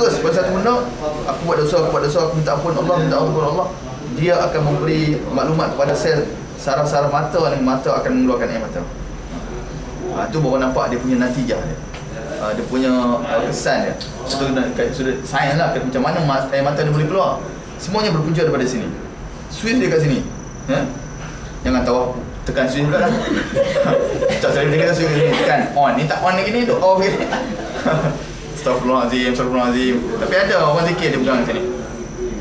fokus pada satu benda, aku buat dosa, aku minta ampun Allah, dia akan memberi maklumat kepada sel saraf-saraf mata ni, mata akan mengeluarkan air mata. Itu baru nampak dia punya natijah dia. Dia punya kesan dia. Sudah sains lah macam mana air mata dia boleh keluar. Semuanya berpunca daripada sini. Switch dia kat sini. Jangan tahu tekan switch pula lah. Tak selalu dia kata switch ni tekan on. Ni tak on lagi ni, duk off lagi. Astagfirullahaladzim. Tapi ada orang zikir dia pegang sini.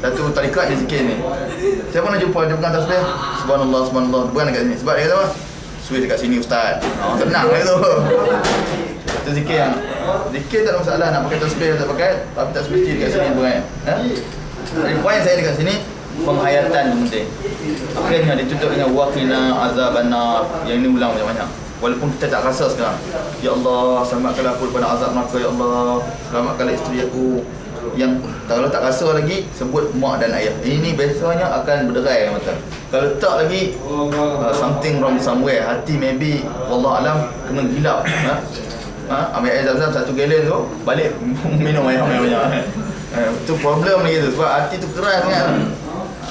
Satu tarikat dia zikir ni. Saya pernah jumpa dia pegang tasbih. Subhanallah, pegang dekat sini. Sebab dia kata apa? Switch dekat sini ustaz. Tenang lah tu. Itu zikir yang zikir tak ada masalah nak pakai tasbih atau tak pakai, tapi tak semesti dekat sini bukan. Jadi poin saya dekat sini, penghayatan penting. Akhirnya ditutup dengan waqina azabannar. Yang ini ulang banyak-banyak. Walaupun kita tak rasa sekarang. Ya Allah, selamatkanlah aku daripada azab neraka. Ya Allah, selamatkanlah isteri aku. Yang kalau tak rasa lagi, sebut mak dan ayah. Ini biasanya akan berderai mata. Kalau tak lagi, something wrong somewhere. Hati maybe, wallah alam, kena gilap. Ambil air zam-zam 1 gallon tu, balik minum air banyak-banyak. Itu problem lagi tu, sebab hati tu keras sangat.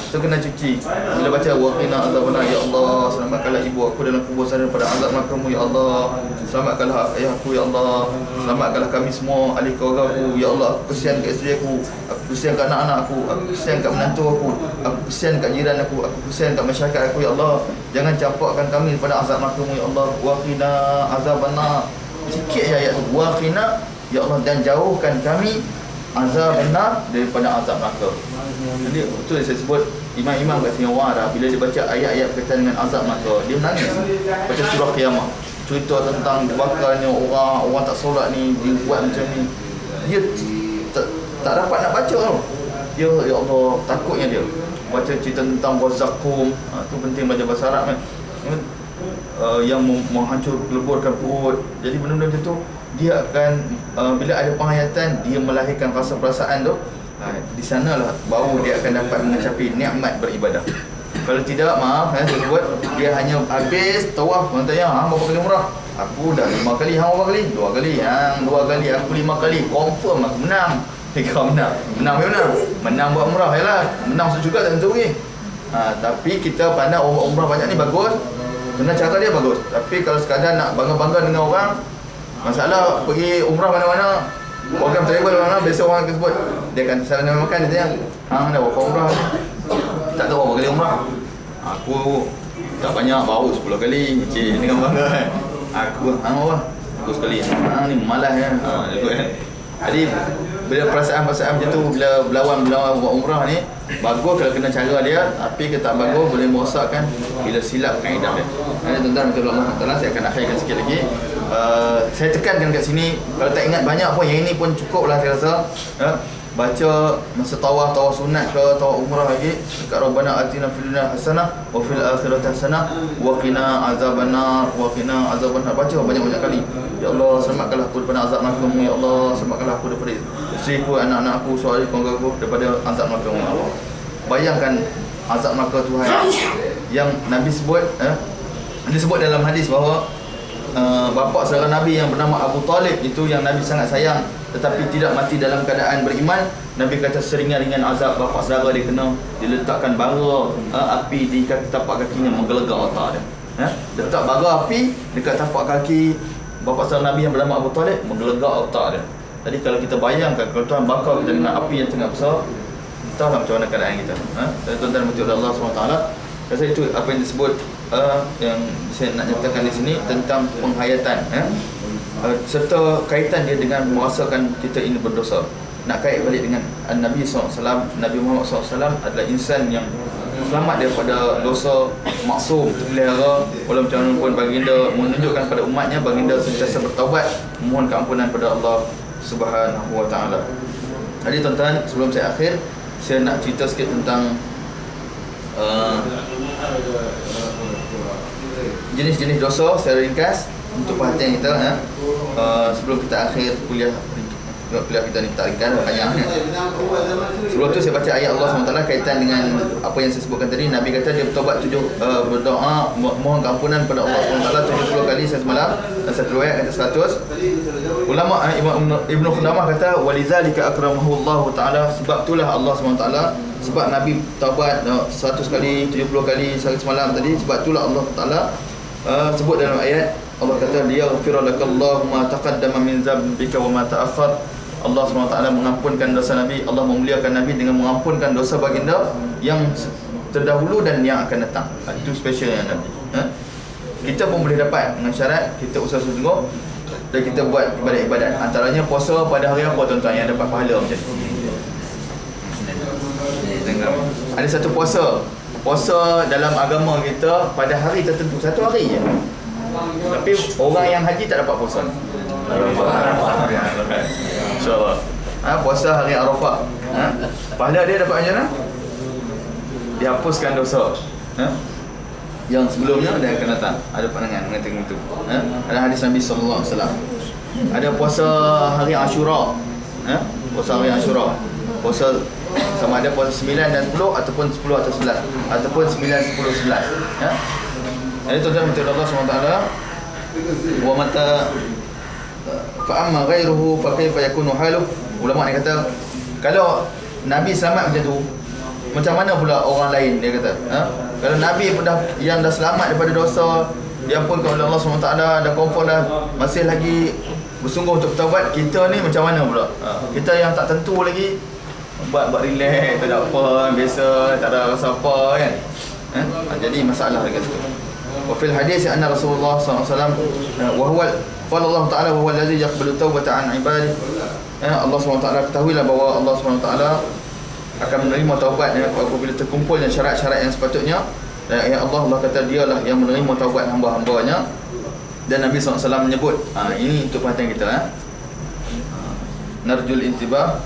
Tu kena cuci. Bila baca waqina azabannar, ya Allah, selamatkanlah ibu aku dalam kubur sana daripada azab neraka-Mu, ya Allah. Selamatkanlah ayah aku, ya Allah. Selamatkanlah kami semua, ahli keluarga aku, ya Allah. Aku kesian kat isteri aku kesian kat anak-anak aku kesian kat menantu aku kesian kat jiran aku kesian kat masyarakat aku, ya Allah. Jangan campakkan kami daripada azab neraka-Mu, ya Allah. Waqina azabannar. Sikit je ayat tu. Waqina, ya Allah, dan jauhkan kami azabannar, daripada azab neraka. Jadi betul saya sebut imam-imam kat Singapura dah, bila dia baca ayat-ayat berkaitan dengan azab neraka, dia menangis. Baca surah Qiyamah, cerita tentang dibakarnya orang tak solat ni, dia buat macam ni, dia tak dapat nak baca tau. Dia, ya Allah, takutnya dia baca cerita tentang Bazakum. Tu penting belajar bahasa Arab kan. Yang menghancur leburkan perut. Jadi benda-benda macam tu dia akan bila ada penghayatan, dia melahirkan rasa perasaan tu. Di sanalah baru dia akan dapat mencapai nikmat beribadah. Kalau tidak, maaf saya sebut, dia hanya habis tawaf, orang tanya, hang berapa kali umrah? Aku dah 5 kali, hang berapa kali? 2 kali. Hang 2 kali, aku 5 kali. Confirm aku menang. Kau menang buat umrah yalah. Menang juga tak tentu lagi. Tapi kita pandang umrah banyak ni bagus, benar cara dia bagus. Tapi kalau sekadar nak bangga-bangga dengan orang, masalah pergi umrah mana-mana, program travel mana, biasa orang akan sebut, dia akan salah makan, dia tanya, hang dah berapa umrah? Tak tahu berapa kali umrah. Aku tak banyak, baru 10 kali. Cik dengan bangga kan. Hang berapa? Aku sekali. Hang ni malas kan. Jadi bila perasaan-perasaan macam tu, bila berlawan buat umrah ni, bagus kalau kena cara dia, tapi kalau tak bagus boleh merosakkan bila silap kaedah dia. Tuan-tuan Allah Taala, saya akan akhirkan sikit lagi. Saya tekankan kat sini, kalau tak ingat banyak pun, yang ini pun cukup lah saya rasa. Baca masa tawaf sunat ke tawaf umrah lagi, dekat Rabbana atina fid dunya hasanah wa fil akhirati hasanah wa qina azabannar, baca banyak-banyak kali. Ya Allah, selamatkanlah aku daripada azab neraka-Mu, ya Allah. Selamatkanlah aku daripada isteriku, anak-anak aku, suami keluarga aku daripada azab neraka-Mu, ya Allah. Bayangkan azab neraka Tuhan yang Nabi sebut, disebut dalam hadis bahawa bapa saudara Nabi yang bernama Abu Talib itu yang Nabi sangat sayang, tetapi tidak mati dalam keadaan beriman. Nabi kata seringan-ringan azab bapa saudara dia kena diletakkan bara api di tapak kakinya, menggelegak otak dia. Letak bara api dekat tapak kaki bapa saudara Nabi yang bernama Abu Talib, menggelegak otak dia. Jadi kalau kita bayangkan, kalau Tuhan bakar kita dengan api yang tengah besar, entahlah macam mana keadaan kita. Dan tuan-tuan mati oleh Allah SWT. Rasa itu apa yang disebut yang saya nak nyatakan di sini tentang penghayatan, serta kaitan dia dengan merasakan kita ini berdosa. Nak kait balik dengan Nabi SAW, Nabi Muhammad SAW adalah insan yang selamat daripada dosa, maksum, terpelihara. Walau macam mana pun baginda menunjukkan pada umatnya, baginda sentiasa bertaubat, memohon keampunan pada Allah Subhanahu Wa Taala. Jadi tuan-tuan, sebelum saya akhir, saya nak cerita sikit tentang jenis-jenis dosa secara ringkas untuk perhatian kita sebelum kita akhir kuliah Tengok kuliah kita ni tarikan banyak kan. Sebelum tu saya baca ayat Allah SWT kaitan dengan apa yang saya sebutkan tadi. Nabi kata dia bertobat berdoa mohon keampunan pada Allah SWT 70 kali semalam, dan satu riwayat kata 100. Ulama Ibnu Khudamah kata walizalika akramahu Allah Taala, sebab itulah Allah SWT, sebab Nabi taubat 100 kali, 70 kali sehari semalam tadi, sebab itulah Allah Taala sebut dalam ayat. Allah kata liyaghfira lakallahu ma taqaddama min dzambika wa ma ta'akhkhar. Allah SWT mengampunkan dosa Nabi, Allah memuliakan Nabi dengan mengampunkan dosa baginda yang terdahulu dan yang akan datang. Itu specialnya Nabi. Kita pun boleh dapat dengan syarat kita usaha sungguh dan kita buat ibadat-ibadat. Antaranya puasa pada hari apa tuan-tuan yang dapat pahala macam ni? Ada satu puasa dalam agama kita pada hari tertentu, satu hari je. Tapi orang yang haji tak dapat puasa. InsyaAllah. Puasa hari Arafah. Pahala dia dapat macam mana? Dihapuskan dosa yang sebelumnya dan akan datang. Ada pandangan mengatakan itu. Ada hadis Nabi SAW. Ada puasa hari Ashura. Puasa hari Ashura. Puasa sama ada puasa 9 dan 10 ataupun 10 atau 11 ataupun 9, 10, 11. Jadi tuan-tuan minta Allah SWT wa mata fa amma ghairuhu fa kaifa yakunu haluh. Ulama ni kata kalau Nabi selamat macam tu, macam mana pula orang lain, dia kata. Kalau Nabi pun yang dah selamat daripada dosa, diampunkan oleh Allah SWT, dah confirm dah, masih lagi bersungguh untuk bertaubat, kita ni macam mana pula? Kita yang tak tentu lagi, buat relax, tak ada apa, biasa, tak ada rasa apa kan. Jadi masalah dekat situ. Wa fil hadis anna Rasulullah SAW wa huwa qala Allah Ta'ala wa huwa allazi yaqbalu taubata an ibadihi. Allah SWT ketahuilah bahawa Allah SWT akan menerima taubat apabila terkumpulnya syarat-syarat yang sepatutnya. Dan ya Allah kata dialah yang menerima taubat hamba-hambanya. Dan Nabi SAW menyebut, ini untuk perhatian kita. Narjul intibah,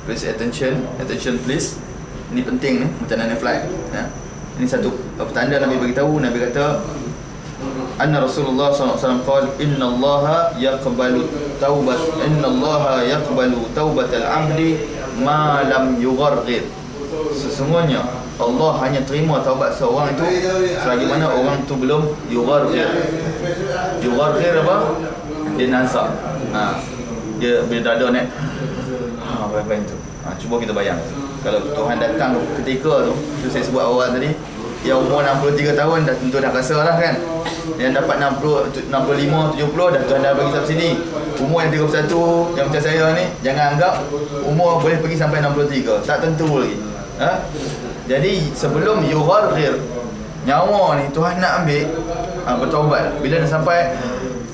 please attention please. Ini penting ni, macam mana flight. Ini satu petanda Nabi beritahu. Nabi kata anna Rasulullah SAW qala innallaha yaqbalu taubatal abdi ma lam yugharghir. Sesungguhnya Allah hanya terima taubat seorang itu selagi mana orang tu belum yugharghir. Yugharghir apa? Dia nazak. Dia bila dada naik apa-apa itu. Cuba kita bayang. Kalau Tuhan datang ketika tu saya sebut awal tadi, yang umur 63 tahun dah tentu dah rasa lah kan. Yang dapat 60, 65, 70 dah Tuhan dah bagi sampai sini. Umur yang 31 yang macam saya ni, jangan anggap umur boleh pergi sampai 63. Tak tentu lagi. Jadi sebelum yugharghir, nyawa ni Tuhan nak ambil, bertaubat. Bila dah sampai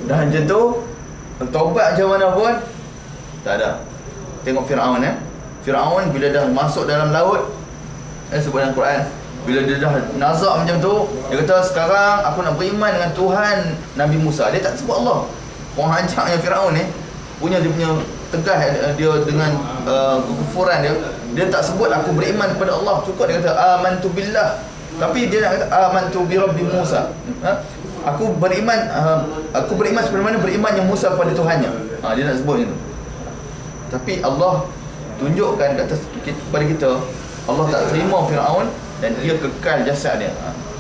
dah macam tu, bertaubat macam mana pun tak ada. Tengok Fir'aun Fir'aun bila dah masuk dalam laut, sebut dalam Quran, bila dia dah nazak macam tu, dia kata sekarang aku nak beriman dengan Tuhan Nabi Musa. Dia tak sebut Allah. Orang hancaknya Fir'aun ni dia punya tegas dia dengan kekufuran dia tak sebut aku beriman kepada Allah. Cukup dia kata amantu billah. Tapi dia nak kata amantu bi rabbi Musa. Aku beriman sebagaimana berimannya Musa kepada Tuhannya. Dia nak sebut macam tu. Tapi Allah tunjukkan kepada kita, Allah tak terima Fir'aun dan dia kekal jasad dia.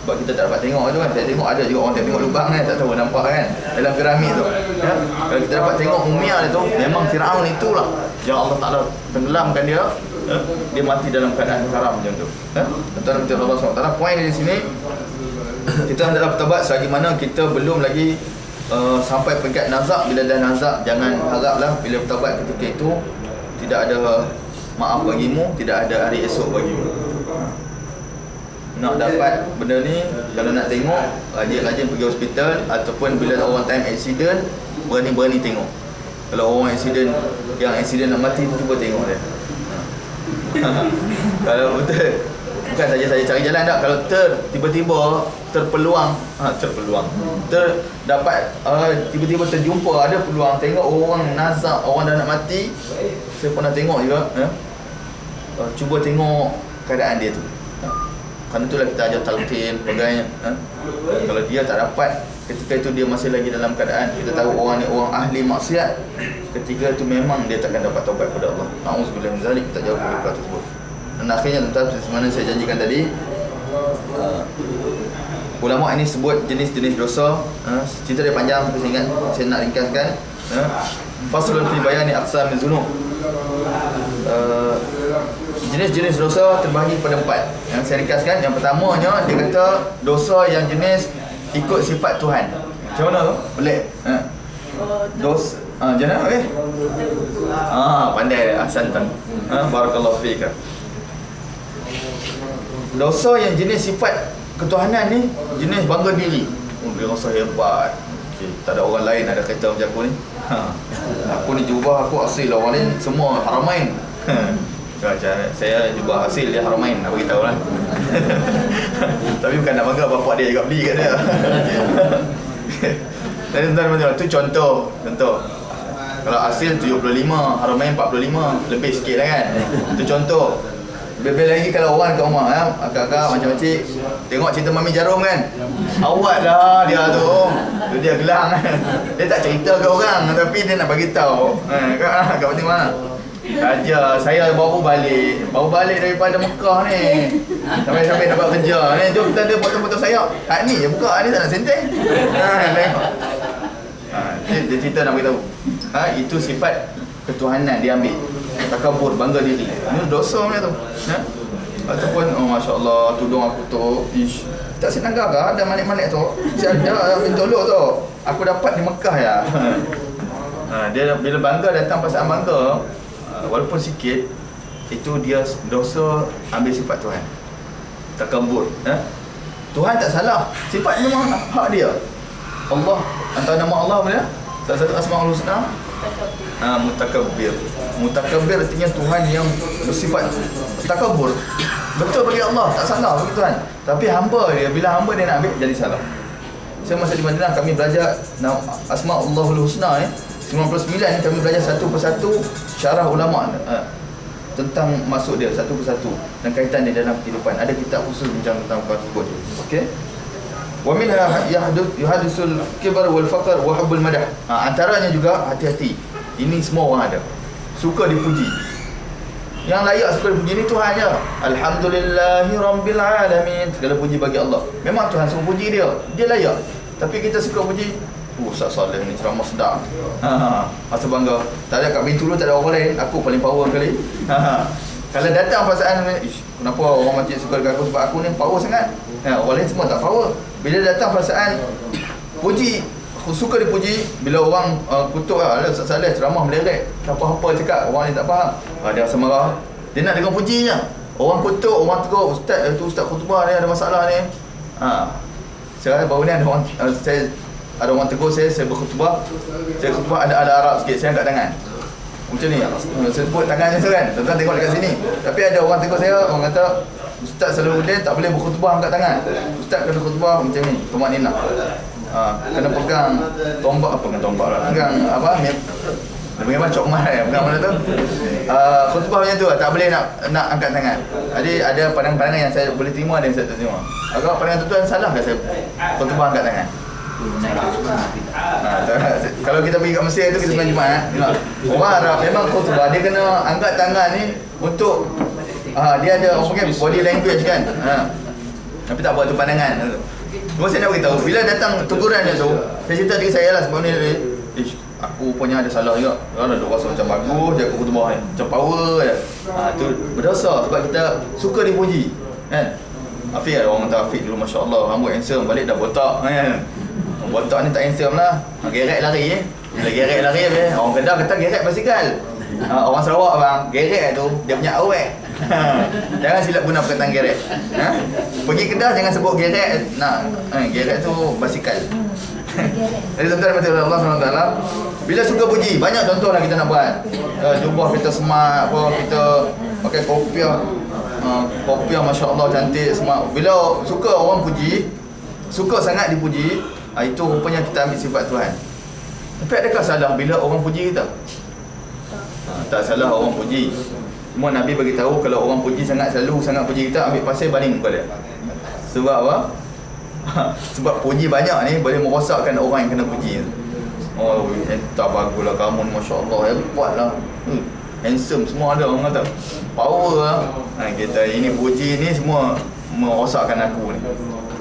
Sebab kita tak dapat tengok tu kan. Kita tengok ada juga orang tengok lubang kan, tak tahu nampak kan dalam piramid tu. Kalau kita dapat tengok mumia dia tu, memang Fir'aun itulah yang Allah Ta'ala tenggelamkan dia. Dia mati dalam keadaan haram macam tu. Tuan-tuan Allah SWT, poin di sini kita hendaklah bertaubat selagi mana kita belum lagi sampai peringkat nazak. Bila dah nazak, jangan haraplah bila bertaubat ketika itu tidak ada maaf bagimu, tidak ada hari esok bagimu. Nak dapat benda ni, kalau nak tengok, rajin-rajin pergi hospital, ataupun bila orang time accident, berani-berani tengok. Kalau orang yang accident nak mati, cuba tengok dia. Kalau betul, bukan saja saya cari jalan tak, kalau tiba-tiba dapat tiba-tiba terjumpa ada peluang tengok orang nazak, orang dah nak mati. Saya pernah tengok juga, cuba tengok keadaan dia tu. Kerana itulah kita ajar talqin, sebagainya. Kalau dia tak dapat ketika itu dia masih lagi dalam keadaan kita tahu orang ni orang ahli maksiat, ketika itu memang dia takkan dapat taubat kepada Allah. Na'udzubillah min zalik, kita jauh dari perkara tersebut. Dan akhirnya tuan-tuan, sebenarnya saya janjikan tadi, ulama ini sebut jenis-jenis dosa. Cerita dia panjang tapi saya ingat saya nak ringkaskan. Faslun fi bayani aqsamil dzunub. Jenis-jenis dosa terbahagi pada 4. Yang saya ringkaskan, yang pertamanya dia kata dosa yang jenis ikut sifat Tuhan. Macam mana tu? Boleh? Dosa jangan okey. Pandai ahsantan. Barakallahu fika. Dosa yang jenis sifat ketuhanan ni, jenis bangga diri. Dia rasa hebat. Okay, tak ada orang lain ada kata macam aku ni. Aku ni jubah, aku asil lah. Orang lain semua haramain. Saya jubah hasil dia haramain, nak bagi tahu lah. Tapi bukan nak bangga, bapak dia juga beli kat dia. Jadi tuan-tuan, tu contoh. Kalau hasil 75, haramain 45, lebih sikit lah kan. Itu contoh. Lebih lagi kalau orang kat rumah, akak-akak, macam-macam tengok cerita Mami Jarum kan, awat lah dia tu. Dia gelang. Dia tak cerita ke orang, tapi dia nak bagi tahu. Kat penting mana? Raja, saya baru balik daripada Mekah ni. Sampai dapat kerja ni. Jom kita ada potong-potong sayap. Ni je buka, ni tak nak senteng. Tengok. Dia cerita nak beritahu. Itu sifat ketuhanan dia ambil. Takabur, bangga diri. Ini dosa macam tu. Ataupun Masya Allah, tudung aku tu tak senangga ke? Ada manik-manik tu. Ada mentolok tu. Aku dapat di Mekah ya. Dia bila bangga, datang pasal bangga, walaupun sikit, itu dia dosa ambil sifat Tuhan. Takabur. Tuhan tak salah. Sifat memang hak dia. Allah, antara nama Allah apa dia? Salah satu Asmaul Husna, Mutakabbir. Mutakabbir artinya Tuhan yang bersifat takabur. Betul bagi Allah, tak salah bagi Tuhan. Tapi hamba dia, bila hamba dia nak ambil, jadi salah. Saya masa di Madinah, kami belajar Asma'ullahul Husna 99 ni, kami belajar satu persatu syarah ulama tentang maksud dia satu persatu dan kaitan dia dalam kehidupan. Ada kitab khusus bincang tentang perkara tersebut. Okey. Wa minha yuhadisul kibar wal faqr wa hubbul madah. Antaranya juga hati-hati. Ini semua orang ada. Suka dipuji. Yang layak suka dipuji ni Tuhan je. Alhamdulillahirabbil alamin. Segala puji bagi Allah. Memang Tuhan suruh puji dia. Dia layak. Tapi kita suka puji, Ustaz Saleh ni ceramah sedap. Rasa bangga. Tak ada kat Bintulu, tak ada orang lain. Aku paling power kali. Kalau datang perasaan, kenapa orang masjid suka dengan aku? Sebab aku ni power sangat. Orang lain semua tak power. Bila datang perasaan puji, suka dipuji. Bila orang kutuk Ustaz Saleh ceramah meleret, tak apa-apa cakap, orang ni tak faham, dia rasa marah. Dia nak dengar pujinya. Orang kutuk, orang tegur, Ustaz tu Ustaz khutbah ni ada masalah ni. Sekarang baru ni ada orang, ada orang tegur saya berkhutbah. Saya khutbah ada Arab sikit, saya angkat tangan macam ni. Saya sebut tangan je kan, tuan-tuan tengok dekat sini. Tapi ada orang tegur saya, orang kata Ustaz Salahuddin tak boleh berkhutbah angkat tangan. Ustaz kena khutbah macam ni, tumakninah. Kena pegang tombak, tombak lah. Pegang apa? Bagaimana cok mar pegang mana tu? Khutbah macam tu, tak boleh nak angkat tangan. Jadi ada pandangan-pandangan yang saya boleh terima, ada yang saya tak terima. Agak pandangan tuan-tuan salah ke saya khutbah angkat tangan? Kalau kita pergi kat Mesir tu, kita sembahyang Jumaat, orang Arab memang khutbah dia kena angkat tangan ni untuk dia ada orang panggil body language kan. Tapi tak apa, tu pandangan. Cuma saya nak beritahu, bila datang teguran dia tu, saya cerita diri saya lah sebab ni, aku punya ada salah juga. Orang ada rasa macam bagus je aku khutbah ni, macam power je. Tu berdosa sebab kita suka dipuji kan. Afiq ada orang kata Afiq dulu Masya Allah rambut handsome, balik dah botak kan. Botak ni tak handsome lah. Geret lari Bila geret lari orang Kedah kata geret basikal. Orang Sarawak bang, geret tu dia punya awet. Jangan silap guna perkataan geret. Pergi Kedah jangan sebut geret. Geret tu basikal. Jadi tuan-tuan mati Allah SWT, bila suka puji, banyak contoh lah kita nak buat. Jubah kita smart, kita pakai kopiah, Masya Allah cantik, smart. Bila suka orang puji, suka sangat dipuji, itu rupanya kita ambil sifat Tuhan. Tapi adakah salah bila orang puji kita? Tak salah orang puji. Cuma Nabi bagi tahu kalau orang puji sangat, selalu sangat puji kita, ambil pasir baling muka dia. Sebab apa? Sebab puji banyak ni boleh merosakkan orang yang kena puji. Oh, entah baguslah kamu, masya-Allah, hebatlah. Handsome semua ada orang kata. Power lah. Kita ini puji ni semua merosakkan aku ni.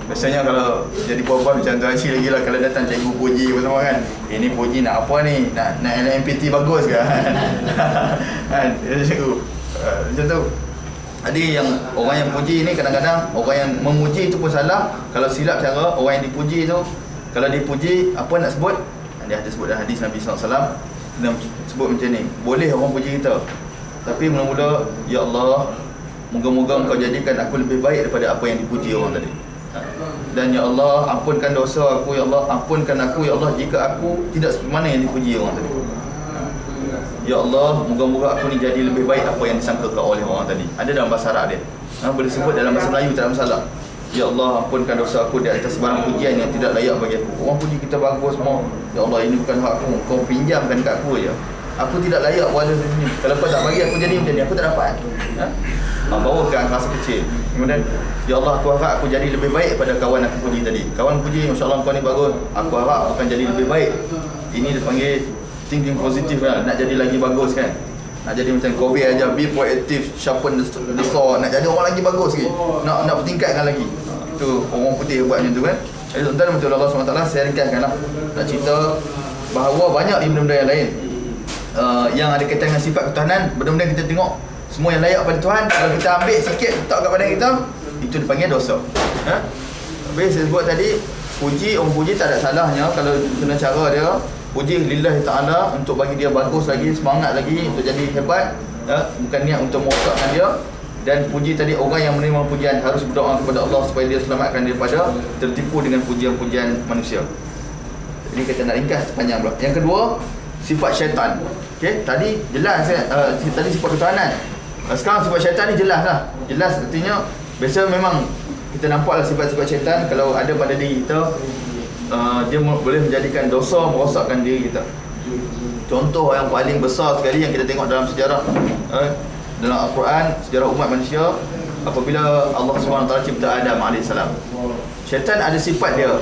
Biasanya kalau jadi perempuan macam tu Haji lagi lah, kalau datang cikgu puji bersama kan, ini puji nak apa ni? Nak LMPT bagus ke? Kan? Cikgu macam tu. Jadi yang orang yang puji ni kadang-kadang orang yang memuji tu pun salah. Kalau silap cara orang yang dipuji tu, kalau dipuji apa nak sebut? Dia ada sebut dalam hadis Nabi SAW, dia sebut macam ni, boleh orang puji kita, tapi mula-mula, ya Allah, moga-moga engkau jadikan aku lebih baik daripada apa yang dipuji orang tadi. Dan ya Allah, ampunkan dosa aku, ya Allah, ampunkan aku, ya Allah, jika aku tidak sebagaimana yang dipuji orang tadi. Ya Allah, moga-moga aku ni jadi lebih baik apa yang disangkakan oleh orang tadi. Ada dalam bahasa Arab dia. Boleh sebut dalam bahasa Melayu, tak ada masalah. Ya Allah, ampunkan dosa aku di atas barang pujian yang tidak layak bagi aku. Orang puji kita bagus semua. Ya Allah, ini bukan hak aku. Kau pinjamkan kat aku je. Aku tidak layak berada di sini. Kalau kau tak bagi aku jadi macam ni, aku tak dapat. Bawakan rasa kecil. Kemudian, ya Allah, aku harap aku jadi lebih baik pada kawan aku puji tadi. Kawan puji, Masya Allah, kau ni bagus. Aku harap akan jadi lebih baik. Ini dipanggil thinking positif lah. Nak jadi lagi bagus kan. Nak jadi macam COVID aja, be proactive, sharpen the saw. Nak jadi orang lagi bagus lagi. Nak bertingkatkan lagi. Itu orang putih buat macam tu kan. Jadi tuan-tuan, betul Allah SWT, saya ringkaskan lah. Nak cerita bahawa banyak benda-benda yang lain yang ada kaitan dengan sifat ketuhanan. Benda-benda kita tengok semua yang layak pada Tuhan, kalau kita ambil sikit letak kat badan kita, itu dipanggil dosa. Habis saya sebut tadi, puji, orang puji tak ada salahnya kalau guna cara dia puji lillahi ta'ala untuk bagi dia bagus lagi, semangat lagi untuk jadi hebat, bukan niat untuk merosakkan dia. Dan puji tadi, orang yang menerima pujian harus berdoa kepada Allah supaya dia selamatkan daripada tertipu dengan pujian-pujian manusia. Jadi kita nak ringkas sepanjang pula. Yang kedua, sifat syaitan. Okey, tadi jelas tadi sifat ketuhanan. Sekarang sifat syaitan ni jelas lah. Jelas artinya biasa memang kita nampaklah sifat-sifat syaitan kalau ada pada diri kita, dia boleh menjadikan dosa, merosakkan diri kita. Contoh yang paling besar sekali yang kita tengok dalam sejarah dalam Al-Quran, sejarah umat manusia, apabila Allah SWT cipta Adam AS. Syaitan ada sifat dia.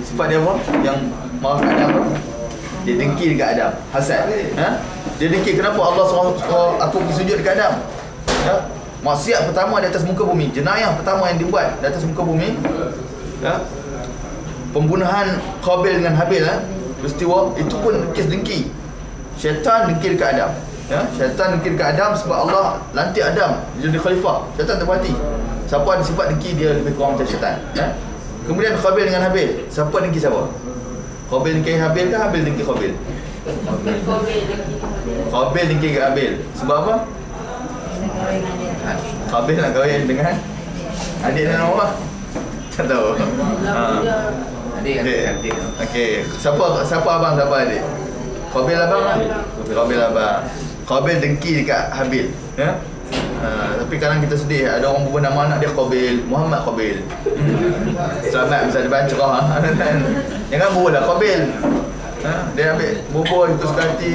Sifat dia apa? Yang marah Adam apa? Dia dengki dekat Adam, hasad. Dia dengki, kenapa Allah SWT aku pergi sujud dekat Adam? Maksiat pertama di atas muka bumi, jenayah pertama yang dibuat di atas muka bumi, pembunuhan Qabil dengan Habil, peristiwa itu pun kes dengki. Syaitan dengki dekat Adam. Syaitan dengki dekat Adam sebab Allah lantik Adam jadi khalifah. Syaitan terhati. Siapa ada sifat dengki, dia lebih kurang macam syaitan. Kemudian Qabil dengan Habil, siapa dengki siapa? Qabil dengki Habil ke Habil dengki Qabil? Qabil dengki ke Habil. Sebab apa? Qabil nak kahwin dengan adik dan apa? Tak tahu. Adik. Okey. Siapa abang, siapa adik? Qabil abang lah. Qabil abang. Qabil dengki dekat Habil. Tapi kadang kita sedih, ada orang berubah nama anak dia Qabil, Muhammad Qabil. Selamat bisa dibaca. Jangan berubah Qabil. Dia ambil bubur itu sekali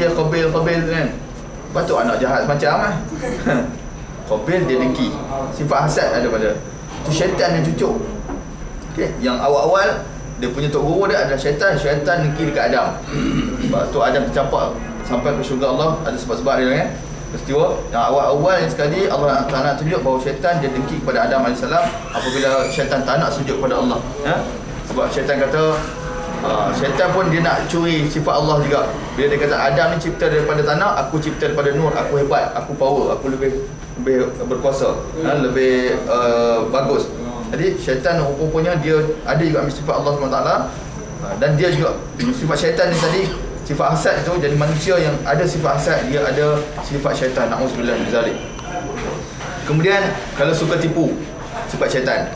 Qabil kan. Patut anak jahat macam lah. Qabil dia dengki. Sifat hasad ada pada. Itu syaitan yang cucuk. Okay. Yang awal-awal dia punya tok guru dia adalah syaitan. Syaitan dengki dekat Adam. Sebab tu Adam tercampak sampai ke syurga Allah. Ada sebab-sebab dia kan. Peristiwa yang awal-awal yang sekali Allah Ta'ala tunjuk bahawa syaitan dia dengki kepada Adam AS apabila syaitan tak nak sujud kepada Allah. Sebab syaitan kata syaitan pun dia nak curi sifat Allah juga. Bila dia kata Adam ni cipta daripada tanah, aku cipta daripada nur, aku hebat, aku power, aku lebih berkuasa, lebih bagus. Jadi syaitan rupanya dia ada juga ambil sifat Allah SWT, dan dia juga sifat syaitan ni tadi, sifat hasad itu, jadi manusia yang ada sifat hasad, dia ada sifat syaitan. Na'udzubillah min zalik. Kemudian kalau suka tipu, sifat syaitan.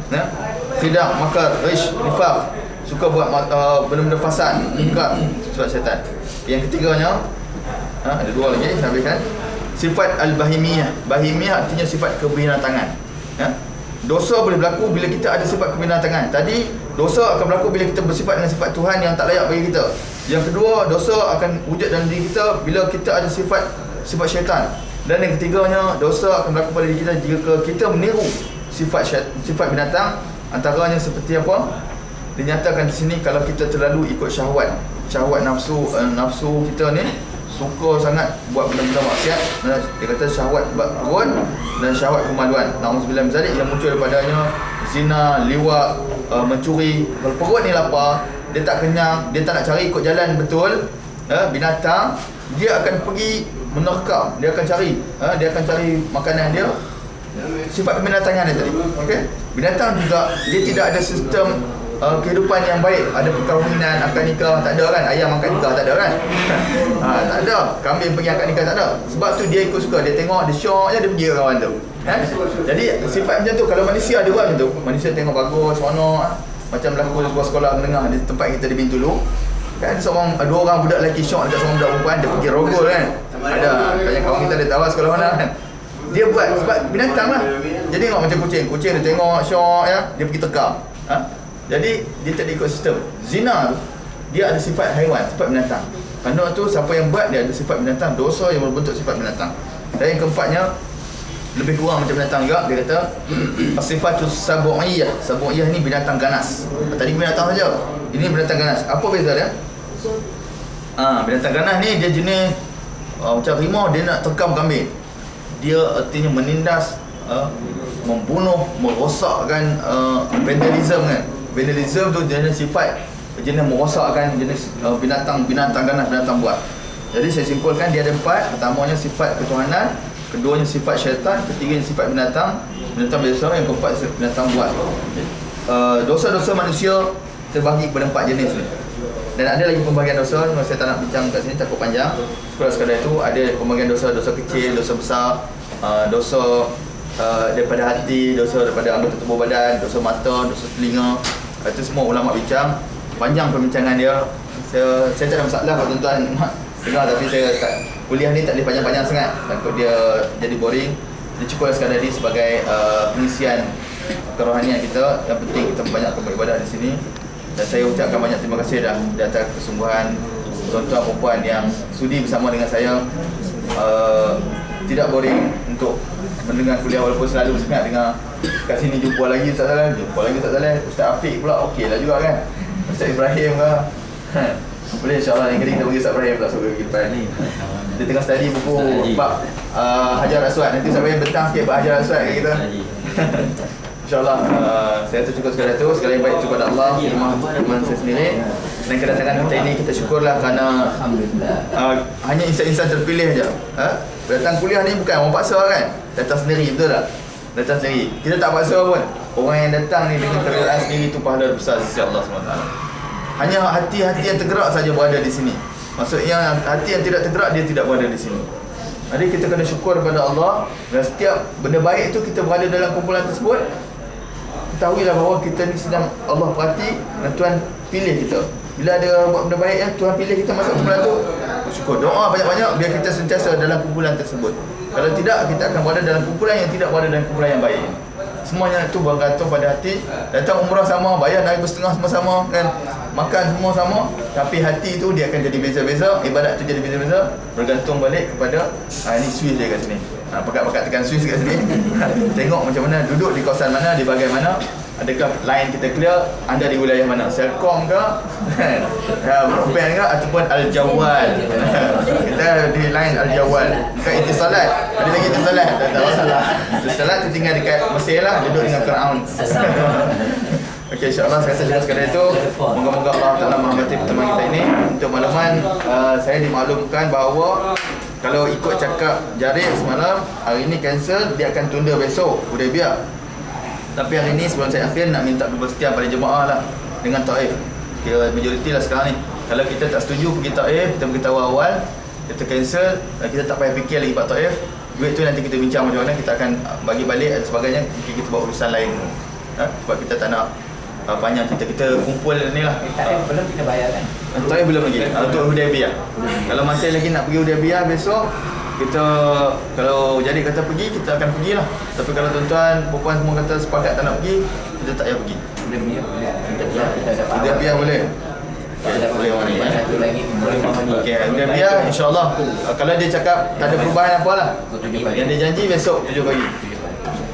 Khidah, makar, rish, nifaq, suka buat benda-benda fasad, munkar, sifat syaitan. Yang ketiganya, ada dua lagi saya habiskan. Sifat al-bahimiyah. Bahimiyah artinya sifat kebinatangan. Dosa boleh berlaku bila kita ada sifat kebinatangan. Tadi dosa akan berlaku bila kita bersifat dengan sifat Tuhan yang tak layak bagi kita. Yang kedua, dosa akan wujud dalam diri kita bila kita ada sifat syaitan. Dan yang ketiganya, dosa akan berlaku pada diri kita jika kita meniru sifat binatang. Antaranya seperti apa? dinyatakan di sini kalau kita terlalu ikut syahwat nafsu kita ni suka sangat buat benda-benda maksiat. Dia kata syahwat perut dan syahwat kemaluan, na'udzubillah min zalik, yang muncul daripadanya zina, liwat, mencuri. Kalau perut ni lapar, dia tak kenyang, dia tak nak cari ikut jalan betul, binatang, dia akan pergi menerkam, dia akan cari makanan dia. Sifat kebinatangan dia tadi. Okey. Binatang juga dia tidak ada sistem kehidupan yang baik, ada perkahwinan, akad nikah, tak ada kan? Ayam akad nikah tak ada kan? Tak ada. Kambing pergi akad nikah tak ada. Sebab tu dia ikut suka, dia tengok, dia syok je, dia pergi kawan tu. Jadi sifat macam tu, kalau manusia ada buat macam tu, manusia tengok bagus, seronok, macam berlaku sebuah sekolah menengah di tempat kita di Bintulu. Kan dua orang budak lelaki syok dekat seorang budak perempuan, dia pergi rogol kan. Ada tanya kawan kita, dia tahu sekolah mana kan. Dia buat sebab binatang lah. Jadi tengok macam kucing dia tengok syok ya, dia pergi tekam. Jadi dia tak ikut sistem. Zina tu dia ada sifat haiwan, sifat binatang. Kerana tu siapa yang buat dia ada sifat binatang, dosa yang berbentuk sifat binatang. Dan yang keempatnya lebih kurang macam binatang juga, dia kata sifatus sabu'iyah. Sabu'iyah ni binatang ganas. Tadi binatang saja, ini binatang ganas. Apa beza dia? Binatang ganas ni dia jenis macam rimau, dia nak tekam kambing. Dia artinya menindas, membunuh, merosakkan, vandalism kan. Vandalism tu jenis sifat, jenis merosakkan, jenis binatang ganas, binatang buat. Jadi saya simpulkan dia ada 4. Pertamanya sifat ketuhanan, keduanya sifat syaitan, ketiganya sifat binatang biasa, yang keempat binatang buat. Dosa-dosa manusia terbahagi kepada 4 jenis ni. Dan ada lagi pembahagian dosa, saya tak nak bincang kat sini, takut panjang. Sekadar itu ada pembahagian dosa kecil, dosa besar, dosa daripada hati, dosa daripada anggota tubuh badan, dosa mata, dosa telinga. Itu semua ulama bincang, panjang perbincangan dia. Saya tak ada masalah kalau tuan-tuan dengar, tapi saya kuliah ni tak boleh panjang-panjang sangat, takut dia jadi boring. Dia cukup sekadar ni sebagai pengisian kerohanian kita. Yang penting kita banyak beribadah di sini. Dan saya ucapkan banyak terima kasih dah di atas kesungguhan tuan-tuan perempuan yang sudi bersama dengan saya. Tidak boring untuk mendengar kuliah, walaupun selalu sangat dengar kat sini jumpa lagi Ustaz Saleh, Ustaz Afiq pula okey lah juga kan, Ustaz Ibrahim ke. Boleh insyaAllah yang kali kita pergi Ustaz Ibrahim pula suruh pergi depan ni. Dia tengah study buku bab Hajar Aswad. Nanti Ustaz Ibrahim bentang sikit bab Hajar Aswad kat kita. InsyaAllah saya tercukup sekadar itu. Sekali yang baik kepada Allah, iman saya sendiri. Dan kedatangan kita ini kita syukurlah kerana hanya insan-insan terpilih saja. Datang kuliah ni bukan orang paksa kan, datang sendiri, betul tak? Datang sendiri, kita tak paksa pun. Orang yang datang ni dengan kerelaan sendiri tu pahala besar sisi Allah SWT. Hanya hati-hati yang tergerak saja berada di sini. Maksudnya hati yang tidak tergerak, dia tidak berada di sini. Jadi kita kena syukur kepada Allah. Dan setiap benda baik itu kita berada dalam kumpulan tersebut, ketahuilah bahawa kita ni sedang Allah perhati dan Tuhan pilih kita. Bila ada buat benda baik, Tuhan pilih kita masuk kumpulan tu, syukur, doa banyak-banyak biar kita sentiasa dalam kumpulan tersebut. Kalau tidak, kita akan berada dalam kumpulan yang tidak berada dalam kumpulan yang baik. Semuanya itu bergantung pada hati. Datang umrah sama, bayar RM1,500 semua sama kan, makan semua sama, tapi hati itu dia akan jadi beza-beza, ibadat tu jadi beza-beza, bergantung balik kepada ini Swiss dia kat sini. Pakat-pakat tekan Swiss kat sini. Tengok macam mana, duduk di kawasan mana, di bahagian mana, adakah line kita clear, anda di wilayah mana, Selcom ke, broadband ke, ataupun Al-Jawal. Kita di line Al-Jawal, bukan Itisalat. Ada lagi Itisalat, tak masalah. Itisalat tu tinggal dekat Mesir lah, duduk dengan Fir'aun. Okey, insyaAllah saya rasa cukup sekadar itu. Moga-moga Allah Ta'ala merahmati pertemuan kita ini. Untuk makluman, saya dimaklumkan bahawa kalau ikut cakap Jarik semalam, hari ini cancel, dia akan tunda besok, Hudaybiyah. Tapi hari ini sebelum saya akhir nak minta kebersetujuan pada jemaah lah dengan Taif. Kira majoriti lah sekarang ni. Kalau kita tak setuju pergi Taif, kita beritahu awal, kita cancel, kita tak payah fikir lagi Pak Taif. Duit tu nanti kita bincang macam mana, kita akan bagi balik dan sebagainya. Mungkin kita buat urusan lain. Sebab kita tak nak panjang kita kumpul ni lah. Taif belum kita bayar kan? Taif belum lagi. Untuk Hudaybiyah. Kalau masih lagi nak pergi Hudaybiyah besok, kita kalau jadi kata pergi, kita akan pergilah. Tapi kalau tuan-tuan perempuan semua kata sepakat tak nak pergi, kita tak payah pergi. Hudaybiyah boleh. Boleh orang ni. Satu lagi boleh memahami. Okey, Hudaybiyah insya-Allah kalau dia cakap tak ada perubahan apalah. Yang dia janji besok 7 pagi.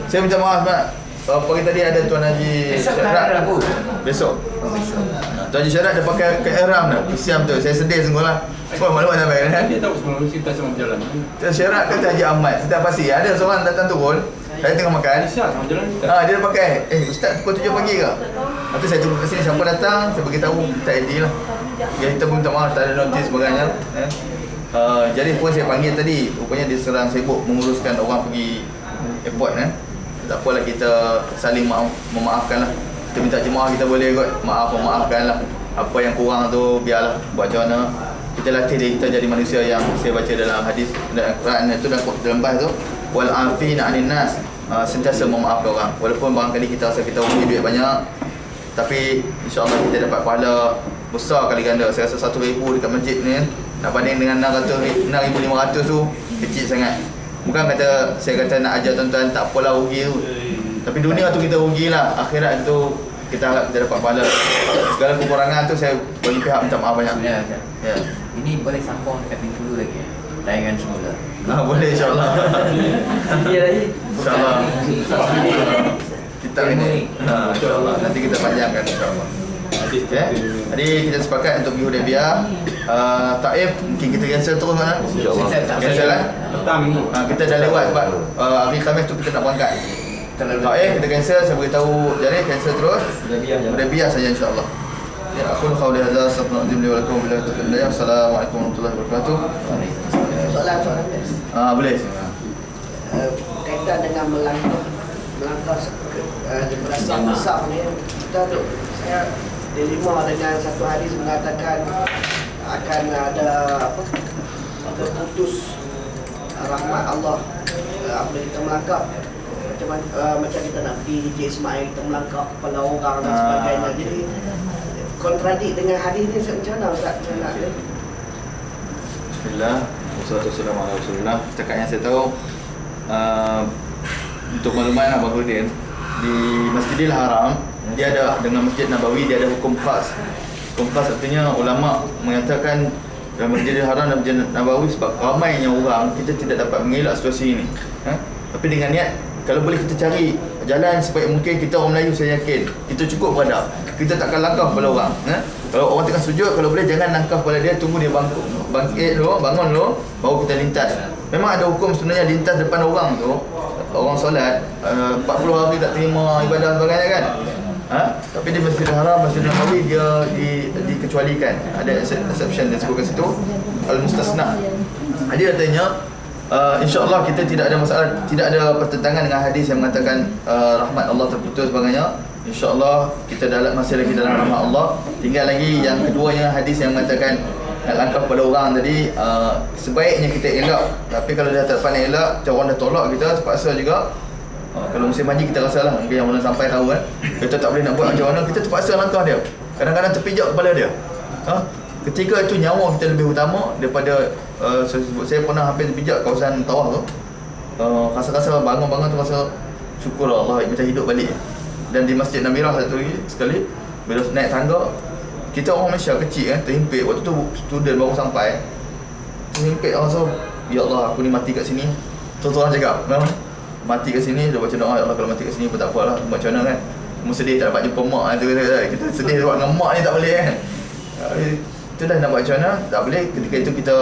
Saya minta maaf Mak. pagi tadi ada Tuan Haji Syarat. Besok. Tuan Haji Syarat dia pakai ke ihram dah. Kesian tu. Saya sedih sungguh lah. Semua maklumat sampai kan. Dia tahu sebelum kita sama berjalan. Tuan Syarat kata Haji Ahmad. Setiap pasti ada seorang datang turun. Saya tengah makan. Siap sama jalan kita. Dia pakai. Ustaz pukul 7 pagi ke? Lepas tu saya tunggu kat sini. Siapa datang, saya beritahu. Tak ID lah. Ya, kita pun minta maaf. Tak ada notis sebagainya. Jadi pun saya panggil tadi. Rupanya dia serang sibuk menguruskan orang pergi airport kan. Tak apalah, kita saling memaafkan lah. Kita minta jemaah kita boleh kot memaafkan lah. Apa yang kurang tu biarlah, buat macam mana. Kita latih diri kita jadi manusia yang saya baca dalam hadis dan Quran itu dalam bahas tu, wal afina 'anil nas, sentiasa memaafkan orang. Walaupun barangkali kita rasa kita rugi duit banyak, tapi insya-Allah kita dapat pahala besar kali ganda. Saya rasa 1,000 dekat masjid ni nak banding dengan 6,500 tu kecil sangat. Bukan saya kata nak ajar tuan-tuan tak apalah rugi tu. Tapi dunia tu kita rugilah, akhirat tu kita harap kita dapat pahala. Segala kekurangan tu saya bagi pihak minta maaf banyak. Ya. Ya. Ini boleh sambung dekat pintu dulu lagi. Tayangan semula. Boleh insya-Allah. Dia lagi. Insya-Allah. Kita ini insya-Allah nanti kita panjangkan insya-Allah. Okay. Jadi kita sepakat untuk pergi Hudaybiyah. Taif mungkin kita cancel terus mana? InsyaAllah. Cancel lah. Petang minggu. Kita dah lewat sebab hari Khamis tu kita nak berangkat. Taif kita cancel, saya beritahu jadi cancel terus. Hudaybiyah saja insya-Allah. Ya, aku qauli hadza astaghfirullahalazim li wa lakum billahi taufiq. Assalamualaikum warahmatullahi wabarakatuh. Soalan. Boleh. Kaitan dengan melangkah berasa besar ni, saya dilima dengan satu hadis mengatakan akan ada putus rahmat Allah apabila kita melangkah macam kita nak pergi Haji Ismail, kita melangkah kepala orang dan sebagainya. Jadi kontradik dengan hadis ni macam mana Ustaz? Bismillah. Wassalatu wassalamu ala Rasulillah. Setakat yang saya tahu, untuk makluman Abang Khudin, di Masjidil Haram dia ada, dengan Masjid Nabawi dia ada hukum khas. Hukum khas artinya ulama mengatakan dalam Masjidil Haram dan Masjid Nabawi sebab ramainya orang, kita tidak dapat mengelak situasi ini. Tapi dengan niat, kalau boleh kita cari jalan sebaik mungkin. Kita orang Melayu, saya yakin kita cukup beradab. Kita takkan langkah kepala orang. Kalau orang tengah sujud, kalau boleh jangan langkah kepala dia, tunggu dia bangkit dulu, bangun dulu, baru kita lintas. Memang ada hukum sebenarnya lintas depan orang tu. Orang solat 40 hari tak terima ibadah sebagainya kan. Tapi di Masjidil Haram, Masjidil Nabawi dia dikecualikan. Ada exception dia sebutkan situ, al-mustasna. Dia katanya insya-Allah kita tidak ada masalah, tidak ada pertentangan dengan hadis yang mengatakan rahmat Allah terputus sebagainya. InsyaAllah kita masih lagi dalam rahmat Allah. Tinggal lagi yang keduanya, hadis yang mengatakan nak langkah pada orang tadi, sebaiknya kita elak. Tapi kalau dah tak pandai elak, macam orang dah tolak kita, terpaksa juga. Kalau musim haji kita rasa lah, mungkin yang mana sampai tahu kan, kita tak boleh nak buat macam mana, kita terpaksa langkah dia. Kadang-kadang terpijak kepala dia. Ketika itu nyawa kita lebih utama daripada saya pernah hampir terpijak kawasan Tawaf tu. Rasa-rasa bangun-bangun tu rasa syukur Allah macam hidup balik. Dan di Masjid Namirah satu lagi sekali, bila naik tangga, kita orang Malaysia kecil kan, terhimpit. Waktu tu student baru sampai, terhimpit, rasa ya Allah aku ni mati kat sini. Terus-terus cakap mati kat sini, dia baca doa, ya Allah kalau mati kat sini pun tak apalah, macam mana kan. Kamu sedih tak dapat jumpa mak tu, kita sedih buat dengan mak ni tak boleh kan. Itu dah nak buat macam mana, tak boleh. Ketika itu kita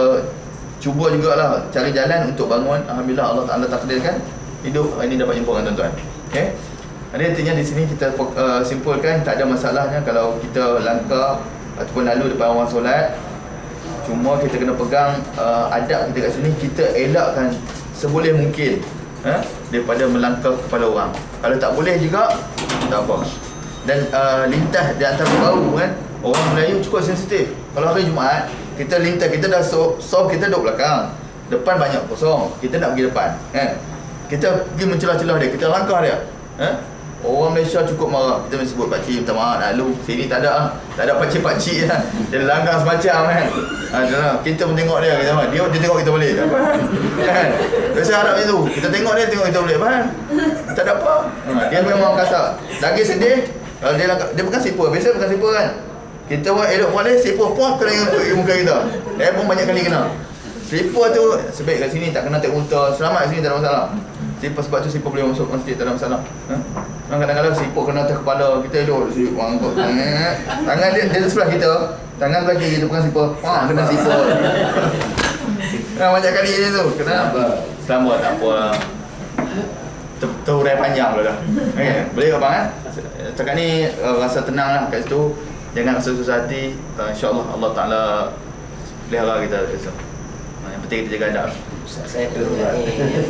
cuba jugalah cari jalan untuk bangun. Alhamdulillah Allah Ta'ala takdirkan hidup hari ini dapat jumpa dengan tuan-tuan. Okay. Jadi artinya di sini kita simpulkan tak ada masalahnya kalau kita langkah ataupun lalu depan orang solat. Cuma kita kena pegang adab kita kat sini, kita elakkan seboleh mungkin daripada melangkah kepada orang. Kalau tak boleh juga tak apa. Dan lintas di antara baru kan, orang Melayu cukup sensitif. Kalau hari Jumaat kita lintas, kita dah soft, kita duduk belakang, depan banyak kosong, kita nak pergi depan kan. Kita pergi mencelah-celah dia, kita langkah dia. Orang Malaysia cukup marah. Kita mesti sebut pakcik, minta maaf nak lu. Sini tak ada pakcik-pakcik lah. Dia langgar semacam kan. Kita pun tengok dia, dia tengok kita balik kan. Biasa harap itu, kita tengok dia, tengok kita balik kan. Tak ada apa. Dia memang kasar. Lagi sedih kalau dia pegang sipur. Biasa pegang sipur kan. Kita buat elok boleh, sipur pun kena muka kita. Dia pun banyak kali kena. Sipur tu sebaik kat sini, tak kena tak ulta. Selamat kat sini, tak ada masalah. Siput sebab tu siput boleh masuk masjid, tak ada masalah. Kadang-kadang siput kena atas kepala kita duduk angkut. Tangan dia sebelah kita, tangan sebelah kiri kita pegang siput. Kena siput. Banyak kali je tu. Kenapa? Selamat, tak apa lah. Terurai panjang pula dah. Okay, boleh ke abang? Cakap ni rasa tenang lah kat situ. Jangan rasa susah hati. InsyaAllah Allah Ta'ala pelihara kita besok. Yang penting kita jaga adab. Saya tu